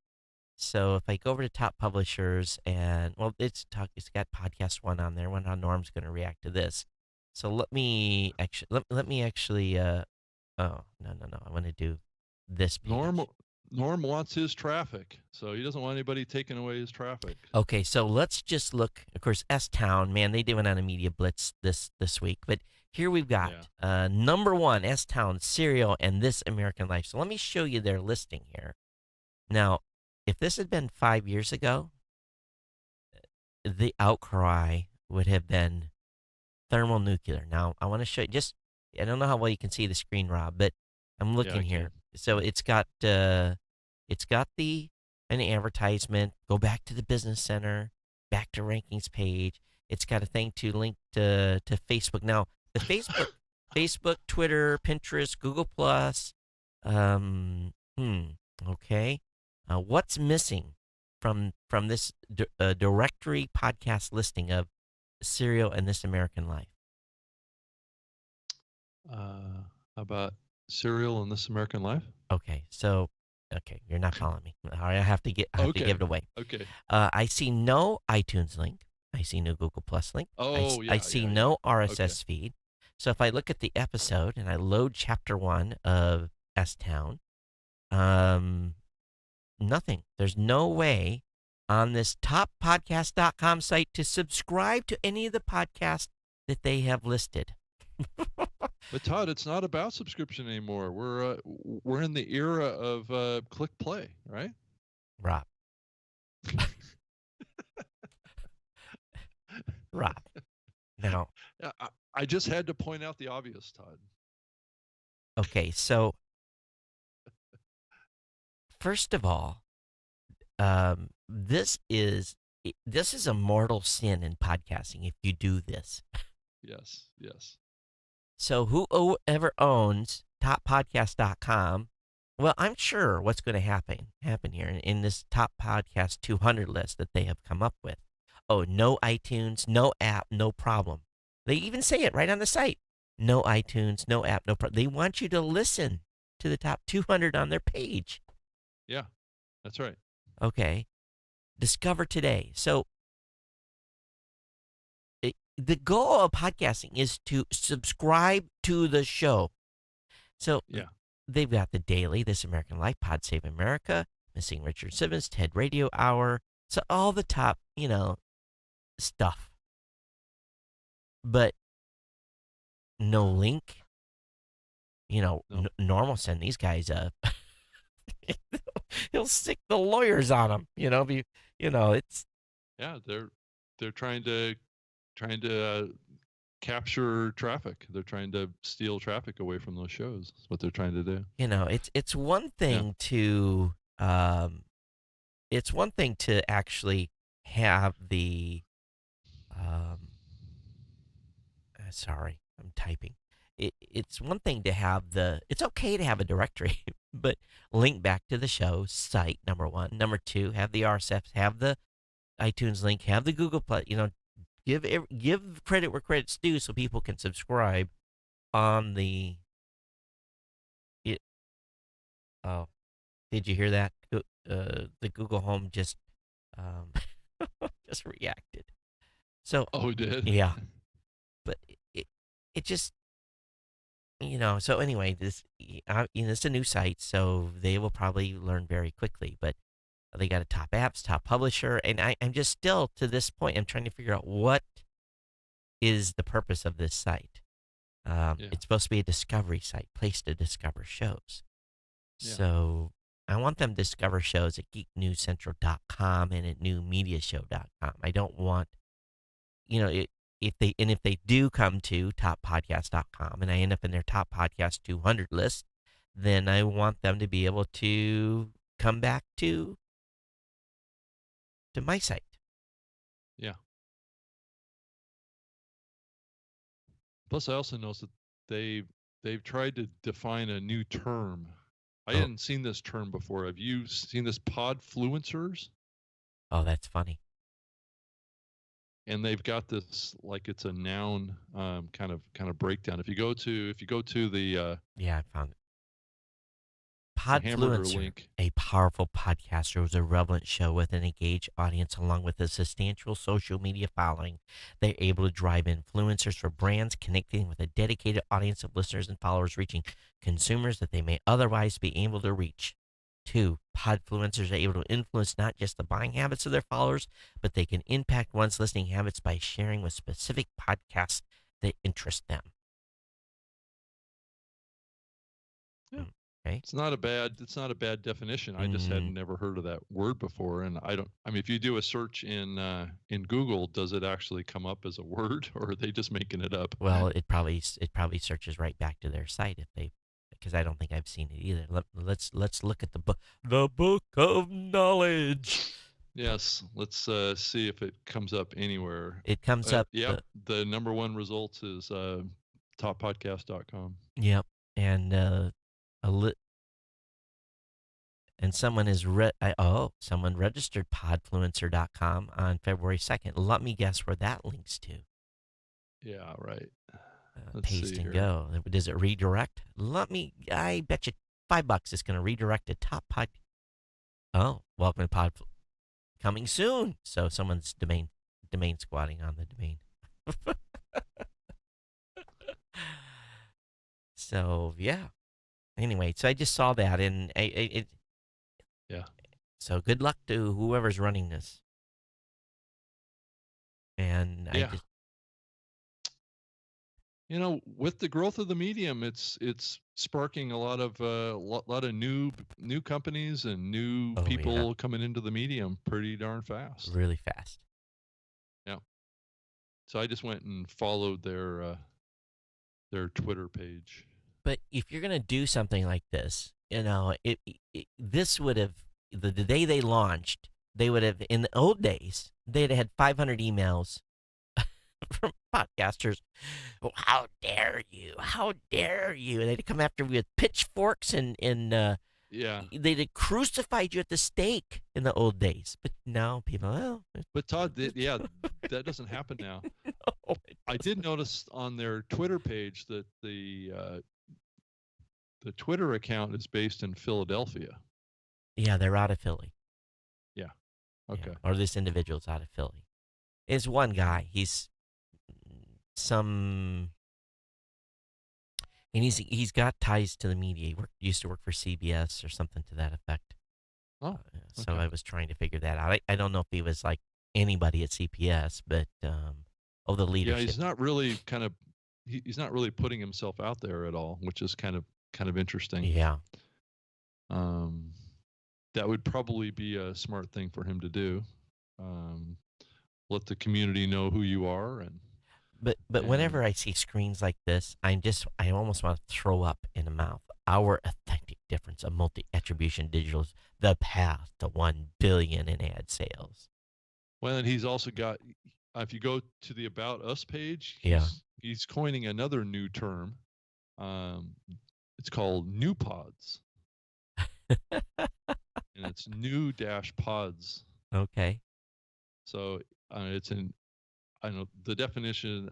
So if I go over to top publishers, and well, it's got Podcast One on there. Wonder how Norm's going to react to this. So let me actually. Oh, no! I want to do this Norm page. Norm wants his traffic, so he doesn't want anybody taking away his traffic. Okay, so let's just look. Of course, S Town, man, they went on a media blitz this week. But here we've got number one, S Town, Serial, and This American Life. So let me show you their listing here. Now, if this had been 5 years ago, the outcry would have been thermonuclear. Now, I want to show you I don't know how well you can see the screen, Rob, but I'm looking here. So it's got an advertisement. Go back to the business center, back to rankings page. It's got a thing to link to Facebook. Now, the Facebook, Twitter, Pinterest, Google Plus. Okay. What's missing from this directory podcast listing of Serial and This American Life? How about Serial and This American Life? Okay, you're not following me. All right, I have to give it away. Okay. I see no iTunes link. I see no Google Plus link. Oh, I yeah, see yeah, yeah. no Okay. RSS feed. So if I look at the episode and I load chapter 1 of S Town, um, nothing. There's no way on this toppodcast.com site to subscribe to any of the podcasts that they have listed. But Todd, it's not about subscription anymore. We're in the era of click play, right? Rob, Rob. Now, Yeah, I just had to point out the obvious, Todd. okay, so first of all, this is a mortal sin in podcasting if you do this. Yes, yes. So whoever owns toppodcast.com, well, I'm sure what's going to happen here in this top podcast 200 list that they have come up with. Oh, no iTunes, no app, no problem. They even say it right on the site. No iTunes, no app, no problem. They want you to listen to the top 200 on their page. Yeah, that's right. Okay. Discover today. So the goal of podcasting is to subscribe to the show. So Yeah. they've got the Daily, This American Life, Pod Save America, Missing Richard Simmons, TED Radio Hour. So all the top, stuff. But no link. No. Normal send these guys up. He'll stick the lawyers on them. It's Yeah, they're trying to capture traffic. They're trying to steal traffic away from those shows. That's what they're trying to do. it's one Yeah. thing to it's one thing to actually have the sorry, I'm typing. It's one thing to have it's okay to have a directory, but link back to the show site, number one. Number two, have the RSS, have the iTunes link, have the Google Play, give credit where credit's due so people can subscribe on it. Oh, did you hear that? The Google Home um, just reacted. So, Oh, it did. yeah, but it just so anyway, it's a new site, so they will probably learn very quickly. But they got a top apps, top publisher, and I'm just still to this point. I'm trying to figure out what is the purpose of this site. Yeah. It's supposed to be a discovery site, place to discover shows. Yeah. So I want them to discover shows at geeknewscentral.com and at newmediashow.com. I don't want, if they do come to toppodcast.com and I end up in their top podcast 200 list, then I want them to be able to come back to my site. Yeah. Plus, I also noticed that they've tried to define a new term. I Oh, hadn't seen this term before. Have you seen this? Podfluencers? oh, that's funny. And they've got this like it's a noun kind of breakdown. If you go to the Yeah, I found it. hamburger Podfluencer, link. a powerful podcaster who's a relevant show with an engaged audience along with a substantial social media following. They're able to drive influencers for brands, connecting with a dedicated audience of listeners and followers, reaching consumers that they may otherwise be able to reach. Two, podfluencers are able to influence not just the buying habits of their followers, but they can impact one's listening habits by sharing with specific podcasts that interest them. Yeah. Okay. It's not a bad definition. I just hadn't never heard of that word before, and I mean, if you do a search in Google, does it actually come up as a word, or are they just making it up? Well, it probably searches right back to their site if they because I don't think I've seen it either. Let's look at the book of knowledge. Yes, let's see if it comes up anywhere. It comes up. Yep, the number one result is toppodcast.com. Yep, and a li- and someone registered podfluencer.com on February 2nd. Let me guess where that links to. Yeah, right. Let's Paste see and here. go. Does it redirect? I bet you $5 it's going to redirect to top pod. Oh, welcome to pod coming soon. So someone's domain domain squatting on the domain. So yeah. Anyway, so I just saw that, and Yeah. so good luck to whoever's running this. And I Yeah. just, With the growth of the medium, it's sparking a lot of lot of new companies and new oh yeah, people coming into the medium pretty darn fast. really fast. Yeah. So I just went and followed their Twitter page. But if you're gonna do something like this, this would have the day they launched, they would have in the old days they'd have had 500 emails from podcasters. Oh, how dare you? How dare you? And they'd come after me with pitchforks and Yeah. they'd have crucified you at the stake in the old days. But now people, well, But Todd, yeah, that doesn't happen now. no, it I doesn't. did notice on their Twitter page that the Twitter account is based in Philadelphia. Yeah, they're out of Philly. Yeah. Yeah, Okay. or this individual's out of Philly. It's one guy. He's some, and he's got ties to the media. Used to work for CBS or something to that effect. Oh, So okay. I was trying to figure that out. I don't know if he was like anybody at CPS, but the Yeah, leadership. he's not really he's not really putting himself out there at all, which is kind of interesting. Yeah, Um, that would probably be a smart thing for him to do. Um, let the community know who you are, but and whenever I see screens like this, I almost want to throw up in the mouth. Our authentic difference of multi-attribution digital is the path to 1 billion in ad sales. well, and he's also got. If you go to the About Us page, Yeah. he's coining another new term. Um, it's called new pods, and it's new dash pods. Okay. So it's an I know the definition.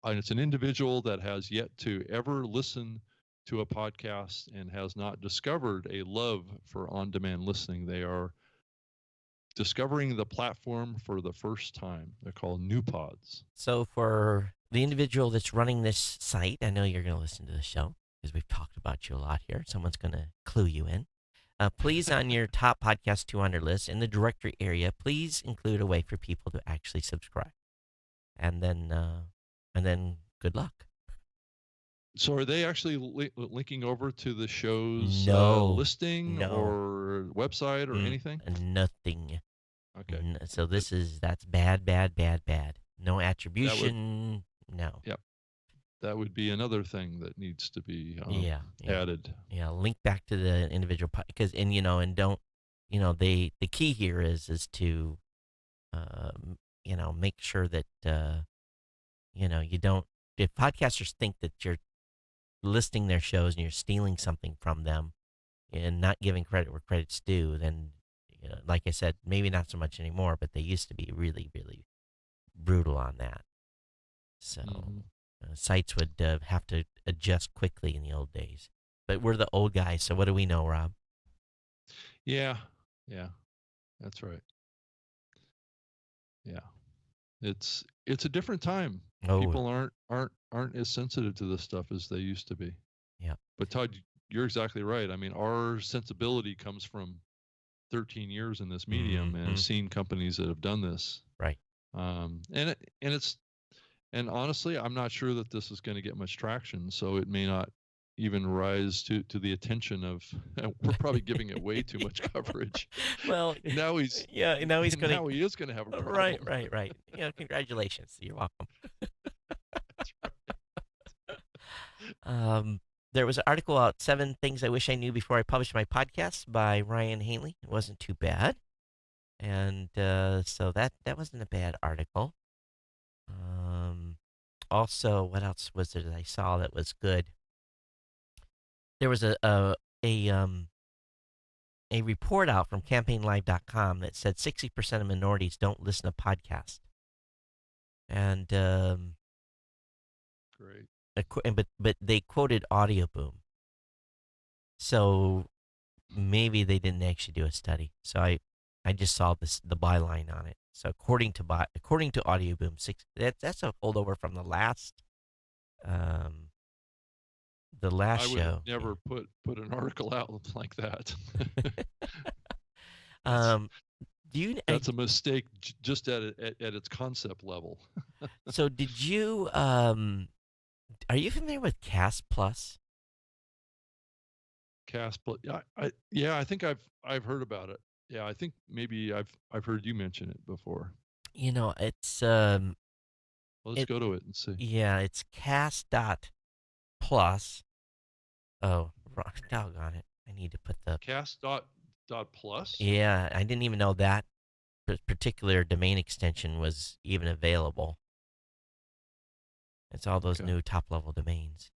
It's an individual that has yet to ever listen to a podcast and has not discovered a love for on-demand listening. They are discovering the platform for the first time. They're called new pods. So for the individual that's running this site, I know you're going to listen to the show because we've talked about you a lot here. Someone's going to clue you in. Please, on your top podcast 200 list in the directory area, please include a way for people to actually subscribe, and then good luck. So are they actually linking over to the show's No, listing no, or website or anything? nothing. Okay. So That that's bad, bad, bad, bad. No that would attribution. No. Yep. That would be another thing that needs to be Yeah, yeah, added. yeah. Link back to the individual because and don't the key here is to make sure that you don't if podcasters think that you're listing their shows and you're stealing something from them and not giving credit where credit's due, then like I said, maybe not so much anymore, but they used to be really, really brutal on that. So Hmm. sites would have to adjust quickly in the old days. But we're the old guys, so what do we know, Rob? Yeah. Yeah. That's right. Yeah. It's a different time. Oh, People aren't as sensitive to this stuff as they used to be. yeah. But Todd, you're exactly right. I mean, our sensibility comes from 13 years in this medium and Hmm. have seen companies that have done this. Right. And honestly, I'm not sure that this is going to get much traction. So it may not even rise to the attention of. We're probably giving it way too much coverage, Well, and now he's yeah. Now he's and gonna. now he is going to have a Right, problem. right, right. Congratulations. You're welcome. There was an article out 7 things I wish I knew before I published my podcast by Ryan Hanley. It wasn't too bad, and so that wasn't a bad article. Also, what else was it that I saw that was good? There was a a report out from CampaignLive.com that said 60% of minorities don't listen to podcasts, and Great. but they quoted Audio Boom, so maybe they didn't actually do a study. So I just saw the byline on it. So according to Audio Boom, that's a holdover from um the last I would show. never put an article out like that. That's Um, do you that's a mistake just at its concept level. so did you are you familiar with Cast Plus? But yeah, I think I've heard about it. Yeah, I think maybe I've heard you mention it before. You know, it's Well, let's it go to it and see. yeah, it's Cast dot plus. Oh, doggone it. I need to put the Cast dot plus. yeah, I didn't even know that particular domain extension was even available. It's all those Okay, new top level domains.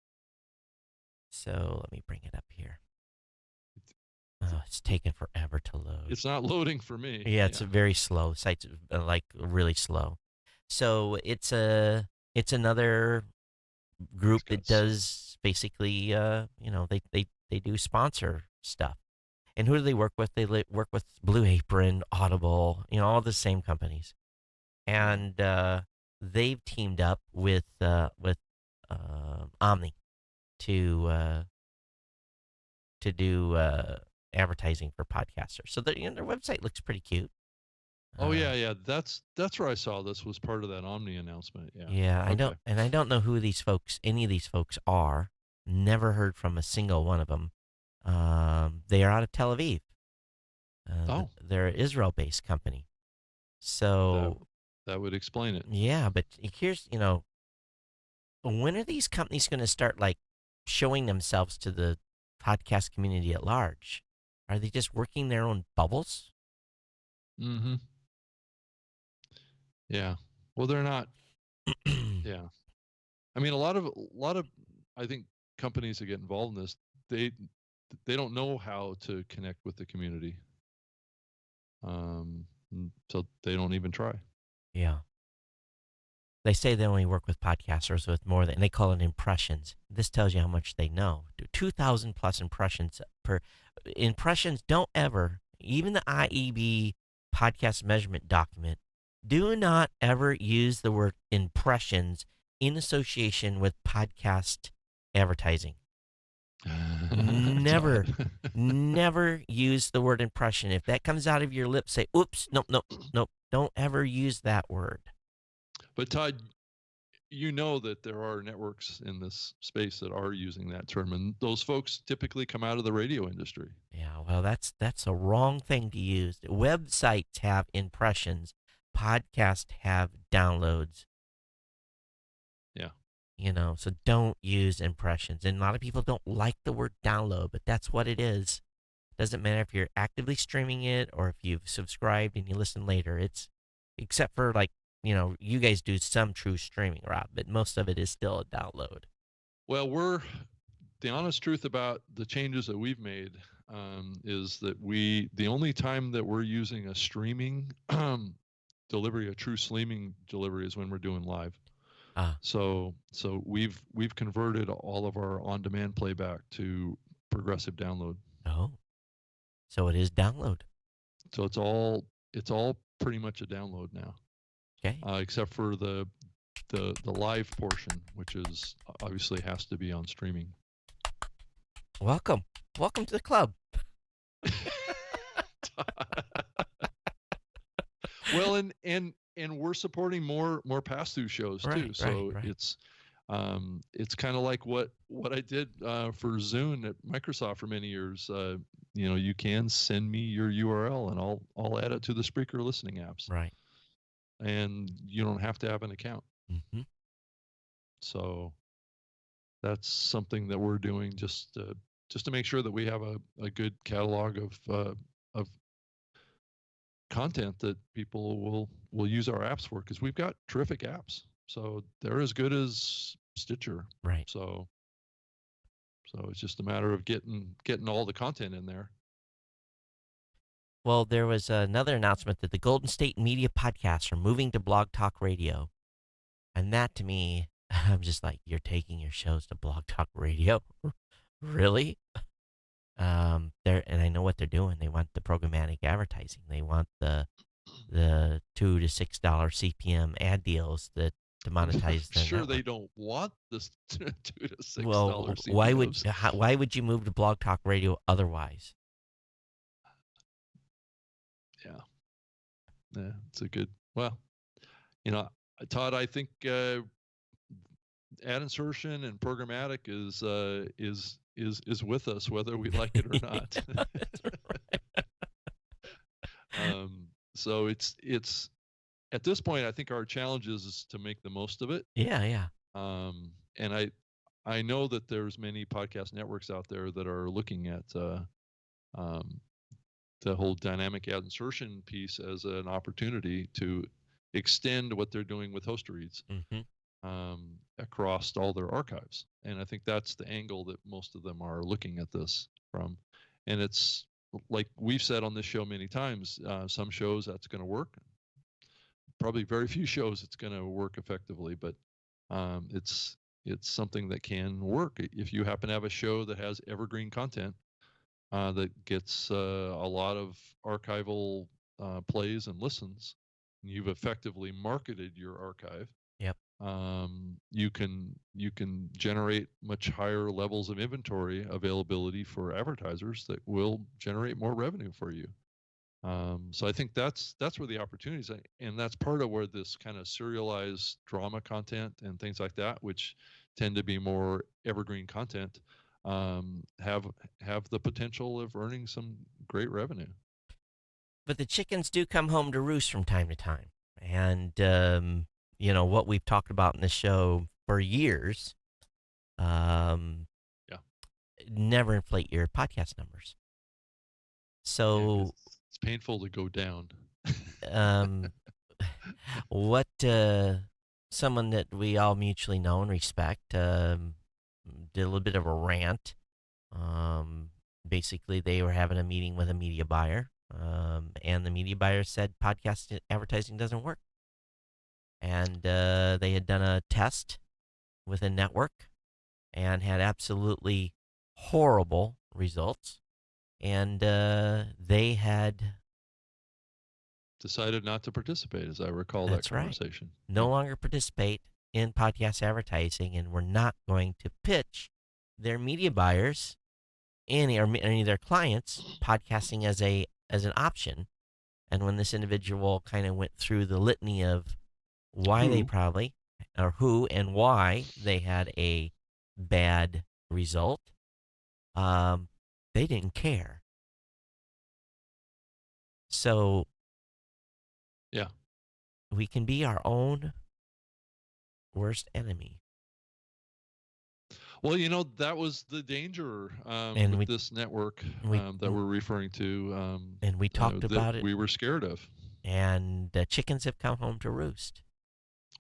So let me bring it up here. Oh, it's taking forever to load. it's not loading for me. Yeah, it's Yeah, very slow. Site's like really slow. So it's another it's group got that so. does basically they do sponsor stuff. And who do they work with? Work with Blue Apron, Audible, all the same companies. Yeah. And they've teamed up with Omni to uh, to do advertising for podcasters. So their website looks pretty cute. Oh Uh, yeah, yeah. That's where I saw this was part of that Omni announcement. Yeah. yeah, Okay. I don't know who any of these folks are. Never heard from a single one of them. They are out of Tel Aviv. Oh, They're an Israel-based company. that So that would explain it. yeah, but here's when are these companies going to start like showing themselves to the podcast community at large? Are they just working their own bubbles? Mm-hmm. Yeah. Well, they're not. Yeah. I mean, a lot of I think companies that get involved in this, they they don't know how to connect with the community. So they don't even try. Yeah. They say they only work with podcasters with more than, they call it impressions. This tells you how much they know. 2,000 plus impressions per. Impressions don't ever, even the IEB podcast measurement document, do not ever use the word impressions in association with podcast advertising. Never, Todd. never use the word impression. If that comes out of your lips, say, oops, nope, nope, nope. Don't ever use that word. But Todd, you know that there are networks in this space that are using that term, and those folks typically come out of the radio industry. Yeah, well, that's a wrong thing to use. Websites have impressions, podcasts have downloads. Yeah. So don't use impressions. And a lot of people don't like the word download, but that's what it is. Doesn't matter if you're actively streaming it or if you've subscribed and you listen later. It's except for like, you guys do some true streaming, Rob, but most of it is still a download. Well, the honest truth about the changes that we've made is that the only time that we're using a streaming delivery, a true streaming delivery, is when we're doing live. Ah, So we've converted all of our on-demand playback to progressive download. oh, so it is download. So it's all pretty much a download now, Okay. except for the live portion, which is obviously has to be on streaming. Welcome. Welcome to the club. Well, and we're supporting more pass-through shows Right, too. right, So right. it's kind of like what I did for Zune at Microsoft for many years. You can send me your URL and I'll add it to the Spreaker listening apps, Right. and you don't have to have an account. Mm-hmm. So that's something that we're doing just to make sure that we have a good catalog of content that people will use our apps for, because we've got terrific apps. So they're as good as Stitcher. Right. So it's just a matter of getting all the content in there. Well, there was another announcement that the Golden State Media podcasts are moving to Blog Talk Radio. And that to me, I'm just like, you're taking your shows to Blog Talk Radio? Really? And I know what they're doing. They want the programmatic advertising. They want the $2 to $6 CPM ad deals that to I'm monetize their sure network. they don't want this $2 to $6 Well, CPMs. why would you move to Blog Talk Radio otherwise? Yeah, yeah, it's a good. Well, you know, Todd, I think ad insertion and programmatic is with us whether we like it or not. So it's at this point, I think our challenge is to make the most of it. Yeah, yeah. And I know that there's many podcast networks out there that are looking at um, the whole dynamic ad insertion piece as an opportunity to extend what they're doing with host reads Mm-hmm. across all their archives. And I think that's the angle that most of them are looking at this from. And it's like we've said on this show many times, some shows that's going to work. Probably very few shows it's going to work effectively, but it's something that can work if you happen to have a show that has evergreen content that gets a lot of archival plays and listens. And you've effectively marketed your archive. Yep. You can generate much higher levels of inventory availability for advertisers that will generate more revenue for you. So I think that's where the opportunities, and that's part of where this kind of serialized drama content and things like that, which tend to be more evergreen content, have the potential of earning some great revenue. But the chickens do come home to roost from time to time. And, what we've talked about in this show for years, um, Yeah, never inflate your podcast numbers. yeah, because So, it's painful to go down. um, what someone that we all mutually know and respect did a little bit of a rant. Um, Basically, they were having a meeting with a media buyer, and the media buyer said podcast advertising doesn't work. And they had done a test with a network and had absolutely horrible results. And they had, Decided not to participate, as I recall that that's right, conversation. no Yep. longer participate in podcast advertising and were not going to pitch their media buyers any of their clients podcasting as an option. And when this individual kind of went through the litany of why they Who? probably or who and why they had a bad result, um, they didn't care. So Yeah. we can be our own worst enemy, Well, that was the danger and with we this network we that we're referring to, and we talked that about it, we were scared of. and the chickens have come home to roost.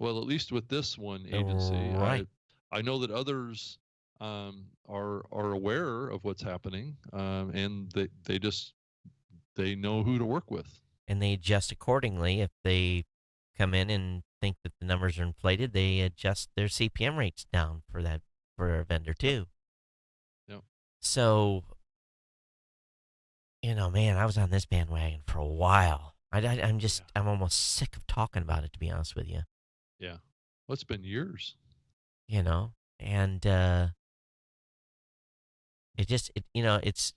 Well, at least with this one agency, Right, I know that others are aware of what's happening, and they know who to work with. and they adjust accordingly. If they come in and think that the numbers are inflated, they adjust their CPM rates down for a vendor Yep. too. Yep. So man, I was on this bandwagon for a while. Yeah. I'm almost sick of talking about it, to be honest with you. Yeah. Well, it's been years. And it's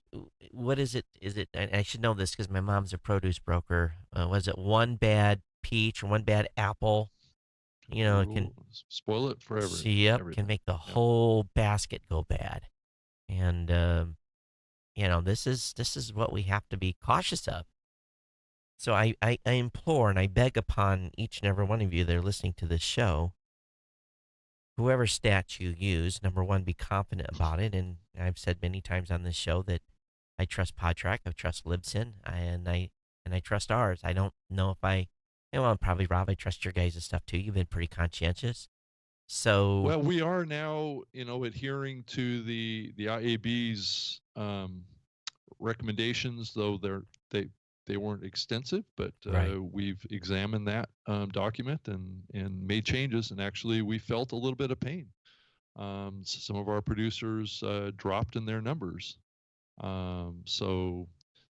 what is it? Is it? And I should know this because my mom's a produce broker. Was it one bad peach or one bad apple? It can Spoil it forever. see up can Everything. make the Yep. whole basket go bad. And this is what we have to be cautious of. So I implore and I beg upon each and every one of you that are listening to this show, whoever stats you use, number one, be confident about it. And I've said many times on this show that I trust Podtrack, I trust Libsyn, and I trust ours. I don't know if well, probably Rob, I trust your guys' stuff too. You've been pretty conscientious. So Well, we are now, adhering to the IAB's recommendations, though they weren't extensive, but right, we've examined that document and made changes, and actually we felt a little bit of pain. Some of our producers dropped in their numbers So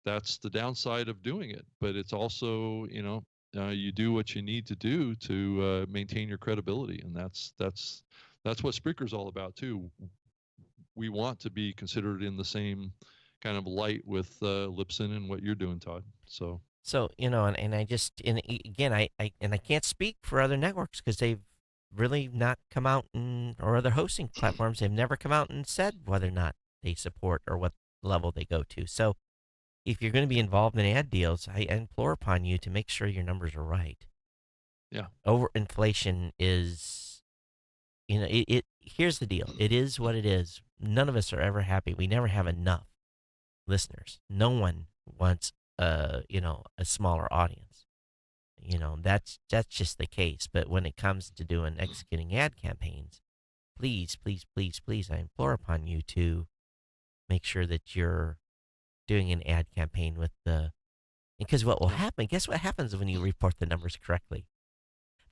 that's the downside of doing it. But it's also, you do what you need to do to maintain your credibility, and that's what Spreaker's all about too. We want to be considered in the same kind of light with Libsyn and what you're doing, Todd. So So, and I just, again, I can't speak for other networks because they've really not come out or other hosting platforms, they've never come out and said whether or not they support or what level they go to. So, if you're going to be yeah, involved in ad deals, I implore upon you to make sure your numbers are right. yeah, Overinflation is, here's the deal. It is what it is. None of us are ever happy. We never have enough listeners. No one wants a smaller audience. That's just the case. But when it comes to doing executing ad campaigns, please, please, please, please, I implore upon you to make sure that you're doing an ad campaign with the because what will yeah. happen? Guess what happens when you report the numbers correctly?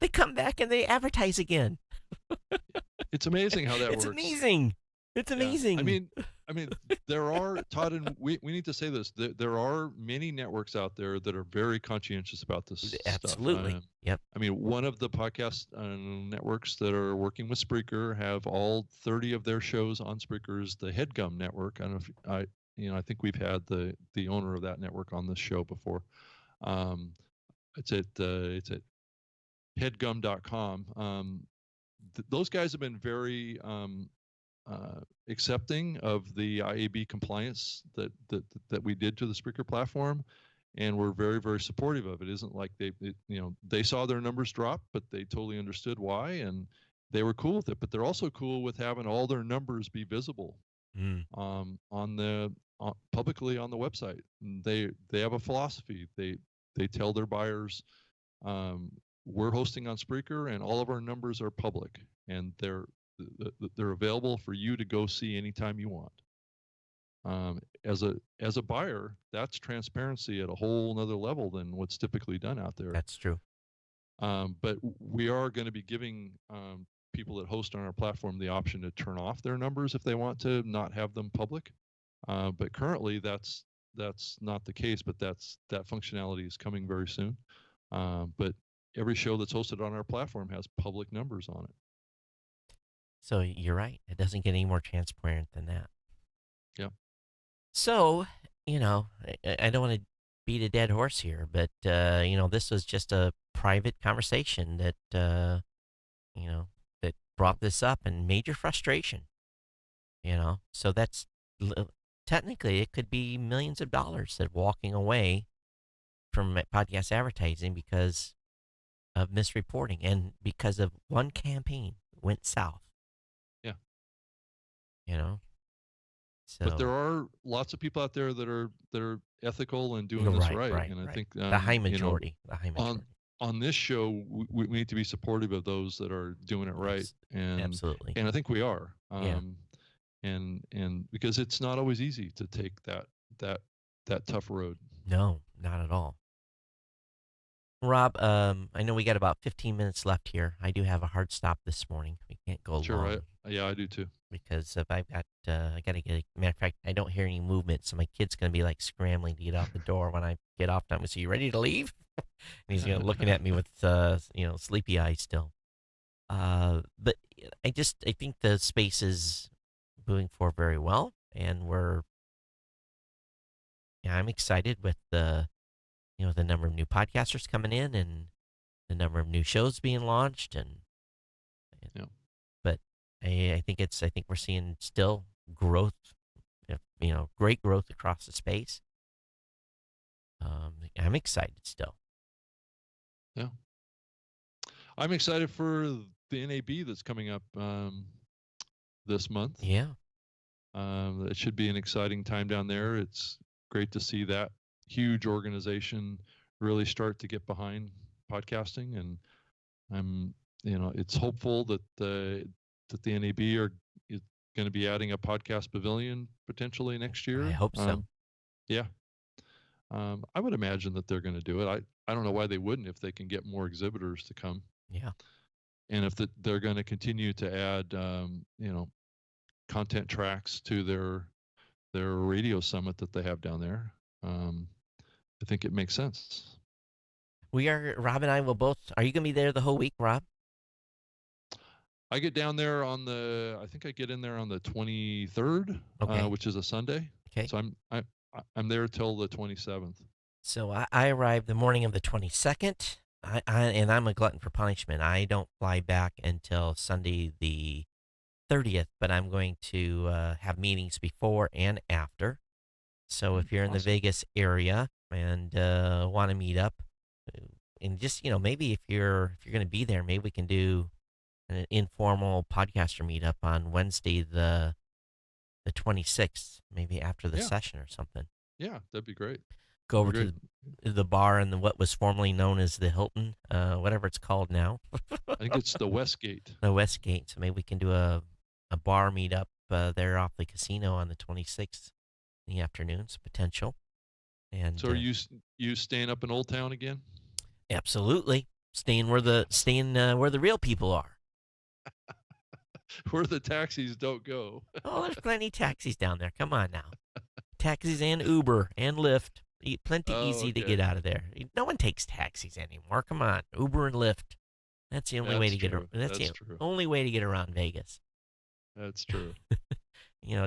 They come back and they advertise again. It's amazing how that It's works. amazing. It's Yeah. amazing. I mean, there are, Todd, and we need to say this. There are many networks out there that are very conscientious about this stuff. Absolutely. Yep. I mean, one of the podcast networks that are working with Spreaker have all 30 of their shows on Spreaker's the Headgum network. I don't know if I think we've had the owner of that network on this show before. Um, it's at headgum.com. Those guys have been very accepting of the IAB compliance that we did to the Spreaker platform, and we're very very supportive of it. It isn't like they saw their numbers drop, but they totally understood why, and they were cool with it. But they're also cool with having all their numbers be visible Mm, on the publicly on the website. And they have a philosophy. They tell their buyers, um, we're hosting on Spreaker, and all of our numbers are public, and they're available for you to go see anytime you want. As a buyer, that's transparency at a whole nother level than what's typically done out there. that's true. But we are going to be giving people that host on our platform the option to turn off their numbers if they want to not have them public. But currently, that's not the case. But that functionality is coming very soon. But every show that's hosted on our platform has public numbers on it. So you're right. It doesn't get any more transparent than that. Yeah, So, I don't want to beat a dead horse here, but this was just a private conversation you know, that yeah, brought this up and major frustration. So that's technically it could be millions of dollars that walking away from podcast advertising because of misreporting and because of one campaign went south, yeah. you know. But there So, are lots of people out there that are ethical and doing this right, right. right, And I right. think The high majority, the high on majority. on this show we need to be supportive of those that are doing it right, and Absolutely. and I think we are. Yeah. And because it's not always easy to take that that tough road. No, not at all. Rob, I know we got about 15 minutes left here. I do have a hard stop this morning. We can't go Sure, long yeah, I do too. because if I've got, I got to get, matter of fact, I don't hear any movement. So my kid's going to be like scrambling to get out the door when I get off. I'm going to say, you ready to leave? And he's looking at me with, sleepy eyes still. But I think the space is moving forward very well. And yeah, I'm excited with the number of new podcasters coming in and the number of new shows being launched Yeah, but I think we're seeing still growth, great growth across the space. I'm excited still. yeah. I'm excited for the NAB that's coming up this month. Yeah, It should be an exciting time down there. It's great to see that huge organization really start to get behind podcasting, and I'm, it's hopeful that the NAB is going to be adding a podcast pavilion potentially next I year. hope so. Yeah, I would imagine that they're going to do it. I don't know why they wouldn't if they can get more exhibitors to come, Yeah, and if they're going to continue to add, content tracks to their radio summit that they have down there. Um, I think it makes sense. Rob and I will both. Are you going to be there the whole week, Rob? I get down there on I think I get in there on the 23rd, Okay. which is a Sunday. Okay. So I'm there till the 27th. So I arrive the morning of the 22nd. And I'm a glutton for punishment. I don't fly back until Sunday the 30th, but I'm going to have meetings before and after. So if you're in the Awesome. Vegas area and want to meet up, and just maybe if you're going to be there, maybe we can do an informal podcaster meetup on Wednesday the 26th, maybe after the Yeah. session or something. Yeah, that'd be great. Go over That'd be to great. the bar in what was formerly known as the Hilton, whatever it's called now, I think it's the Westgate. the Westgate. So maybe we can do a bar meetup there off the casino on the 26th in the afternoons, potential. And So are you staying up in Old Town again? absolutely staying where the real people are. Where the taxis don't go. Oh, there's plenty of taxis down there. Come on now, taxis and Uber and Lyft. Plenty Oh, easy to get okay. out of there. No one takes taxis anymore. Come on, Uber and Lyft. That's the only way That's to get. true. That's That's the true. only way to get around Vegas. That's true.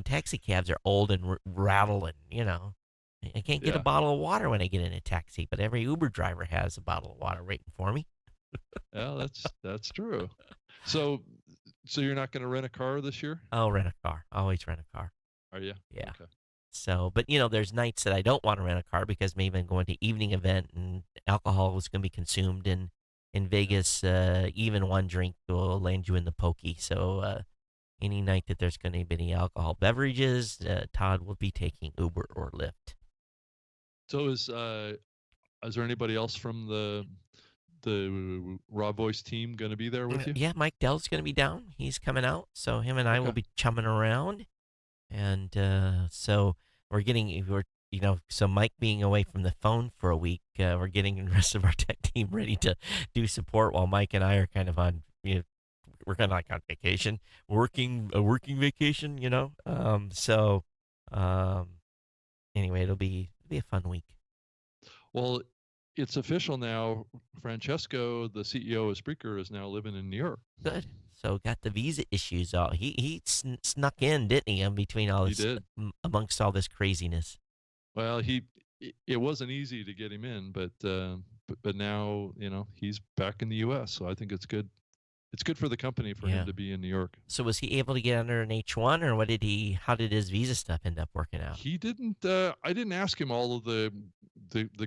Taxi cabs are old and rattle, and I can't get a Yeah. bottle of water when I get in a taxi, but every Uber driver has a bottle of water waiting for me. Yeah, that's true. So so you're not going to rent a car this year? I'll rent a car. Always rent a car. Are you? Yeah. Okay. So, but there's nights that I don't want to rent a car because maybe I'm going to evening event and alcohol is going to be consumed. And in Yeah. Vegas, even one drink will land you in the pokey. So, any night that there's going to be any alcohol beverages, Todd will be taking Uber or Lyft. So is there anybody else from the Raw Voice team going to be there with you? Yeah, Mike Dell's going to be down. He's coming out. So him and I will Okay. be chumming around. And so so Mike being away from the phone for a week, we're getting the rest of our tech team ready to do support while Mike and I are kind of we're kind of like on vacation, a working vacation, So, um, anyway, it'll be a fun week. Well, it's official now. Francesco, the CEO of Spreaker, is now living in New York. Good. So got the visa issues all. He snuck in, didn't he? In between all He this, did. amongst all this craziness. Well, it wasn't easy to get him in, but now he's back in the U.S. So I think it's good. It's good for the company for Yeah. him to be in New York. So was he able to get under an H1, or how did his visa stuff end up working out? He didn't. I didn't ask him all of the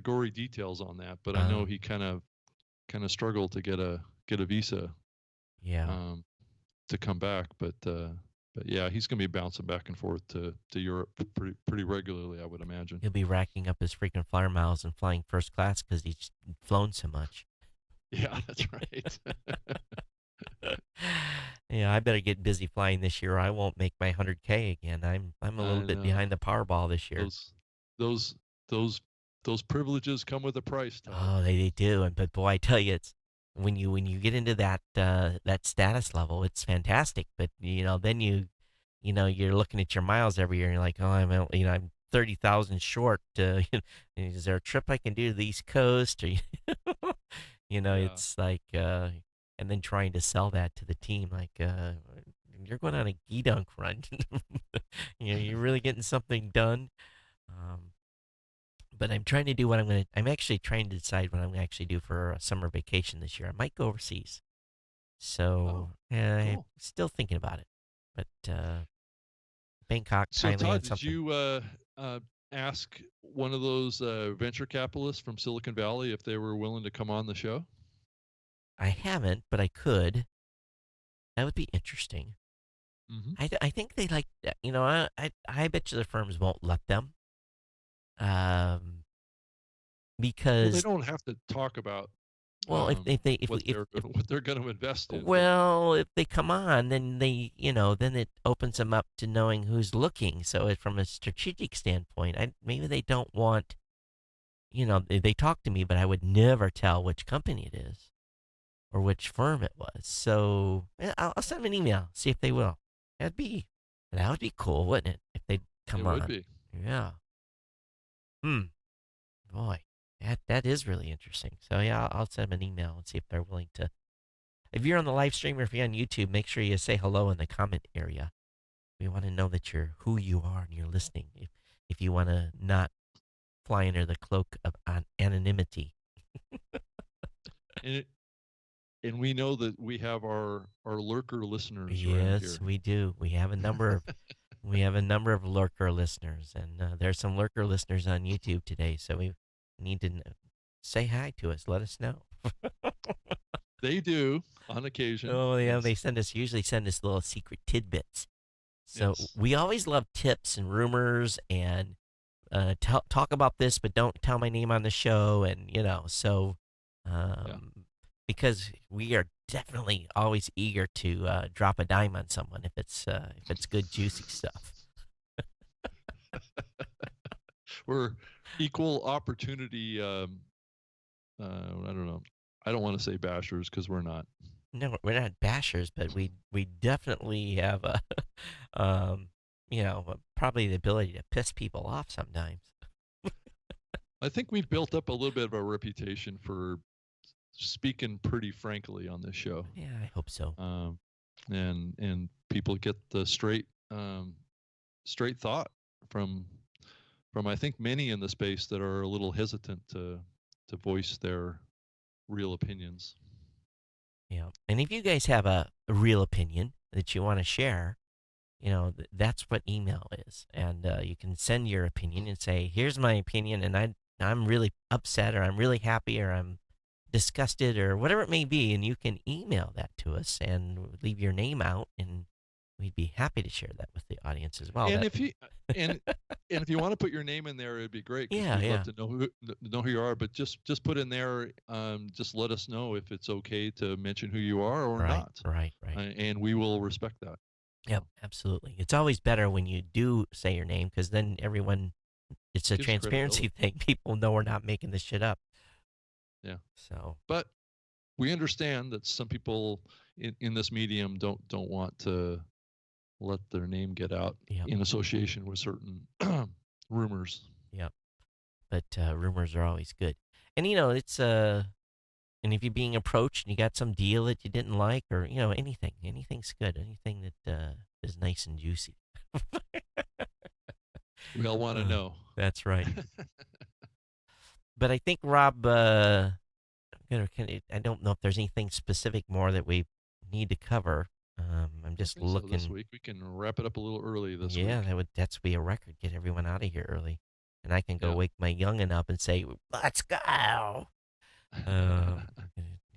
gory details on that, but I know Oh, he kind of struggled to get a visa yeah. um, to come back. But yeah, he's going to be bouncing back and forth to Europe pretty regularly, I would imagine. He'll be racking up his freaking flyer miles and flying first class because he's flown so much. Yeah, that's right. Yeah, I better get busy flying this year. Or I won't make my 100K again. I'm a little I bit know behind the Powerball this year. those those those those privileges come with a price, Todd. Oh, they do. But boy, I tell you, it's when you get into that status level, it's fantastic. But then you're looking at your miles every year, and you're like, oh, I'm 30,000 short. Is there a trip I can do to the East Coast? Or Yeah. it's like, and then trying to sell that to the team, like, you're going on a gidunk run. You're really getting something done. Um, but I'm trying to do what I'm actually trying to decide what I'm going to actually do for a summer vacation this year. I might go overseas. Oh, So, I'm cool. still thinking about it. But Bangkok, So Todd, Thailand, did something. you ask one of those venture capitalists from Silicon Valley if they were willing to come on the show? I haven't, but I could. That would be interesting. Mm-hmm. I think they like, I bet you the firms won't let them. Um, Well, they because, don't have to talk about well, if they, if we, what if what they're going to invest in, but well, if they come on, then then it opens them up to knowing who's looking. So from a strategic standpoint, maybe they don't want, they talk to me, but I would never tell which company it is or which firm it was. So I'll send them an email, see if they will. That would be cool, wouldn't it? If It Come would on. be. Yeah. Hmm. Boy, that is really interesting. So yeah, I'll send them an email and see if they're willing to. If you're on the live stream or if you're on YouTube, make sure you say hello in the comment area. We want to know that you're who you are and you're listening. If you want to not fly under the cloak of anonymity. And it, and we know that we have our lurker listeners around Yes, here. we do. We have a number of lurker listeners, and there's some lurker listeners on YouTube today. So we need to say hi to us. Let us know. They do on occasion. Oh yeah, they Yes. usually send us little secret tidbits. So Yes. we always love tips and rumors and talk about this, but don't tell my name on the show. And so Yeah. um, because we are definitely always eager to drop a dime on someone if it's good juicy stuff. We're equal opportunity. I don't know. I don't want to say bashers because we're not. No, we're not bashers, but we definitely have um, probably the ability to piss people off sometimes. I think we've built up a little bit of a reputation for speaking pretty frankly on this show, Yeah, I hope so. um, and people get the straight thought from I think many in the space that are a little hesitant to voice their real opinions. Yeah, and if you guys have a real opinion that you want to share, that's what email is, and you can send your opinion and say, "Here's my opinion, and I'm really upset, or I'm really happy, or I'm disgusted, or whatever it may be," and you can email that to us and leave your name out, and we'd be happy to share that with the audience as well. And That if you and and if you want to put your name in there, it'd be great because Yeah, we'd love yeah, to know who you are. But just put in there. Just let us know if it's okay to mention who you are or right, not, right, right. and we will respect that. Yep, So absolutely. It's always better when you do say your name because then everyone, it's a gives transparency credibility. thing. People know we're not making this shit up. Yeah, So, but we understand that some people in this medium don't want to let their name get out yep, in association with certain rumors. yep. But rumors are always good. And and if you're being approached and you got some deal that you didn't like, or anything's good. Anything that is nice and juicy. We all want to Uh, know. that's right. But I think Rob, I don't know if there's anything specific more that we need to cover. I'm I don't just think so this looking. week. We can wrap it up a little early this Yeah, week. that's be a record. Get everyone out of here early, and I can go Yeah. wake my youngin up and say, "Let's go." Um,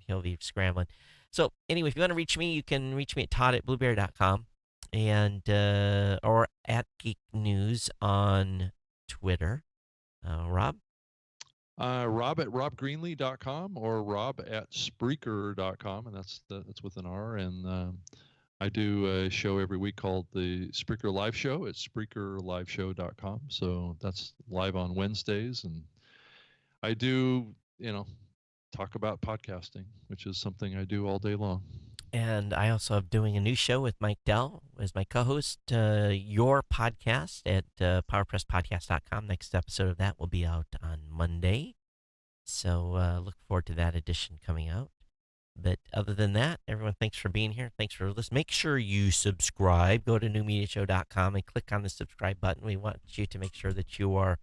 he'll be scrambling. So anyway, if you want to reach me, you can reach me at todd@blueberry.com and or at Geek News on Twitter. Rob? Rob at robgreenlee.com or Rob at Spreaker.com, and that's with an R. And I do a show every week called the Spreaker Live Show at SpreakerLiveShow.com. So that's live on Wednesdays, and I do talk about podcasting, which is something I do all day long. And I also am doing a new show with Mike Dell as my co-host. Your podcast at PowerPressPodcast.com. Next episode of that will be out on Monday. So look forward to that edition coming out. But other than that, everyone, thanks for being here. Thanks for listening. Make sure you subscribe. Go to newmediashow.com and click on the subscribe button. We want you to make sure that you are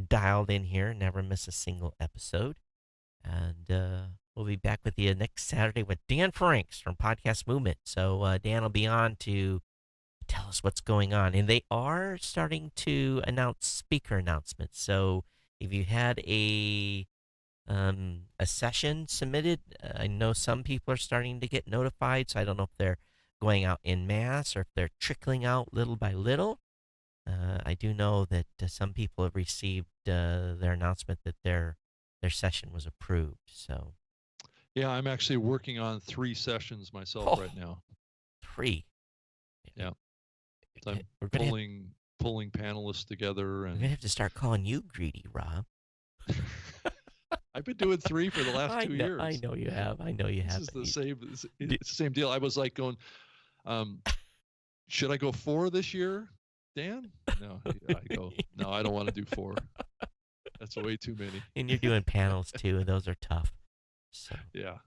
dialed in here, never miss a single episode. And we'll be back with you next Saturday with Dan Franks from Podcast Movement. So Dan will be on to tell us what's going on. And they are starting to announce speaker announcements. So if you had a session submitted. I know some people are starting to get notified, so I don't know if they're going out in mass or if they're trickling out little by little. I do know that some people have received their announcement that their session was approved. So, Yeah, I'm actually working on 3 sessions myself oh, right now. 3. Yeah. So I'm We're gonna have pulling panelists together, we're gonna and have to start calling you greedy, Rob. I've been doing 3 for the last I 2 know, I years. know you have. I know you This have. is the same. Do- It's the same deal. I was like going, um, should I go 4 this year? Dan? No, I go, no, I don't want to do 4. That's way too many. And you're doing panels too, and those are tough. So, Yeah.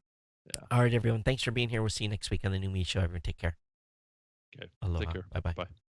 Yeah. all right, everyone. Thanks for being here. We'll see you next week on the New Me Show. Everyone, take care. Okay. Take Aloha. care. Bye bye. Bye.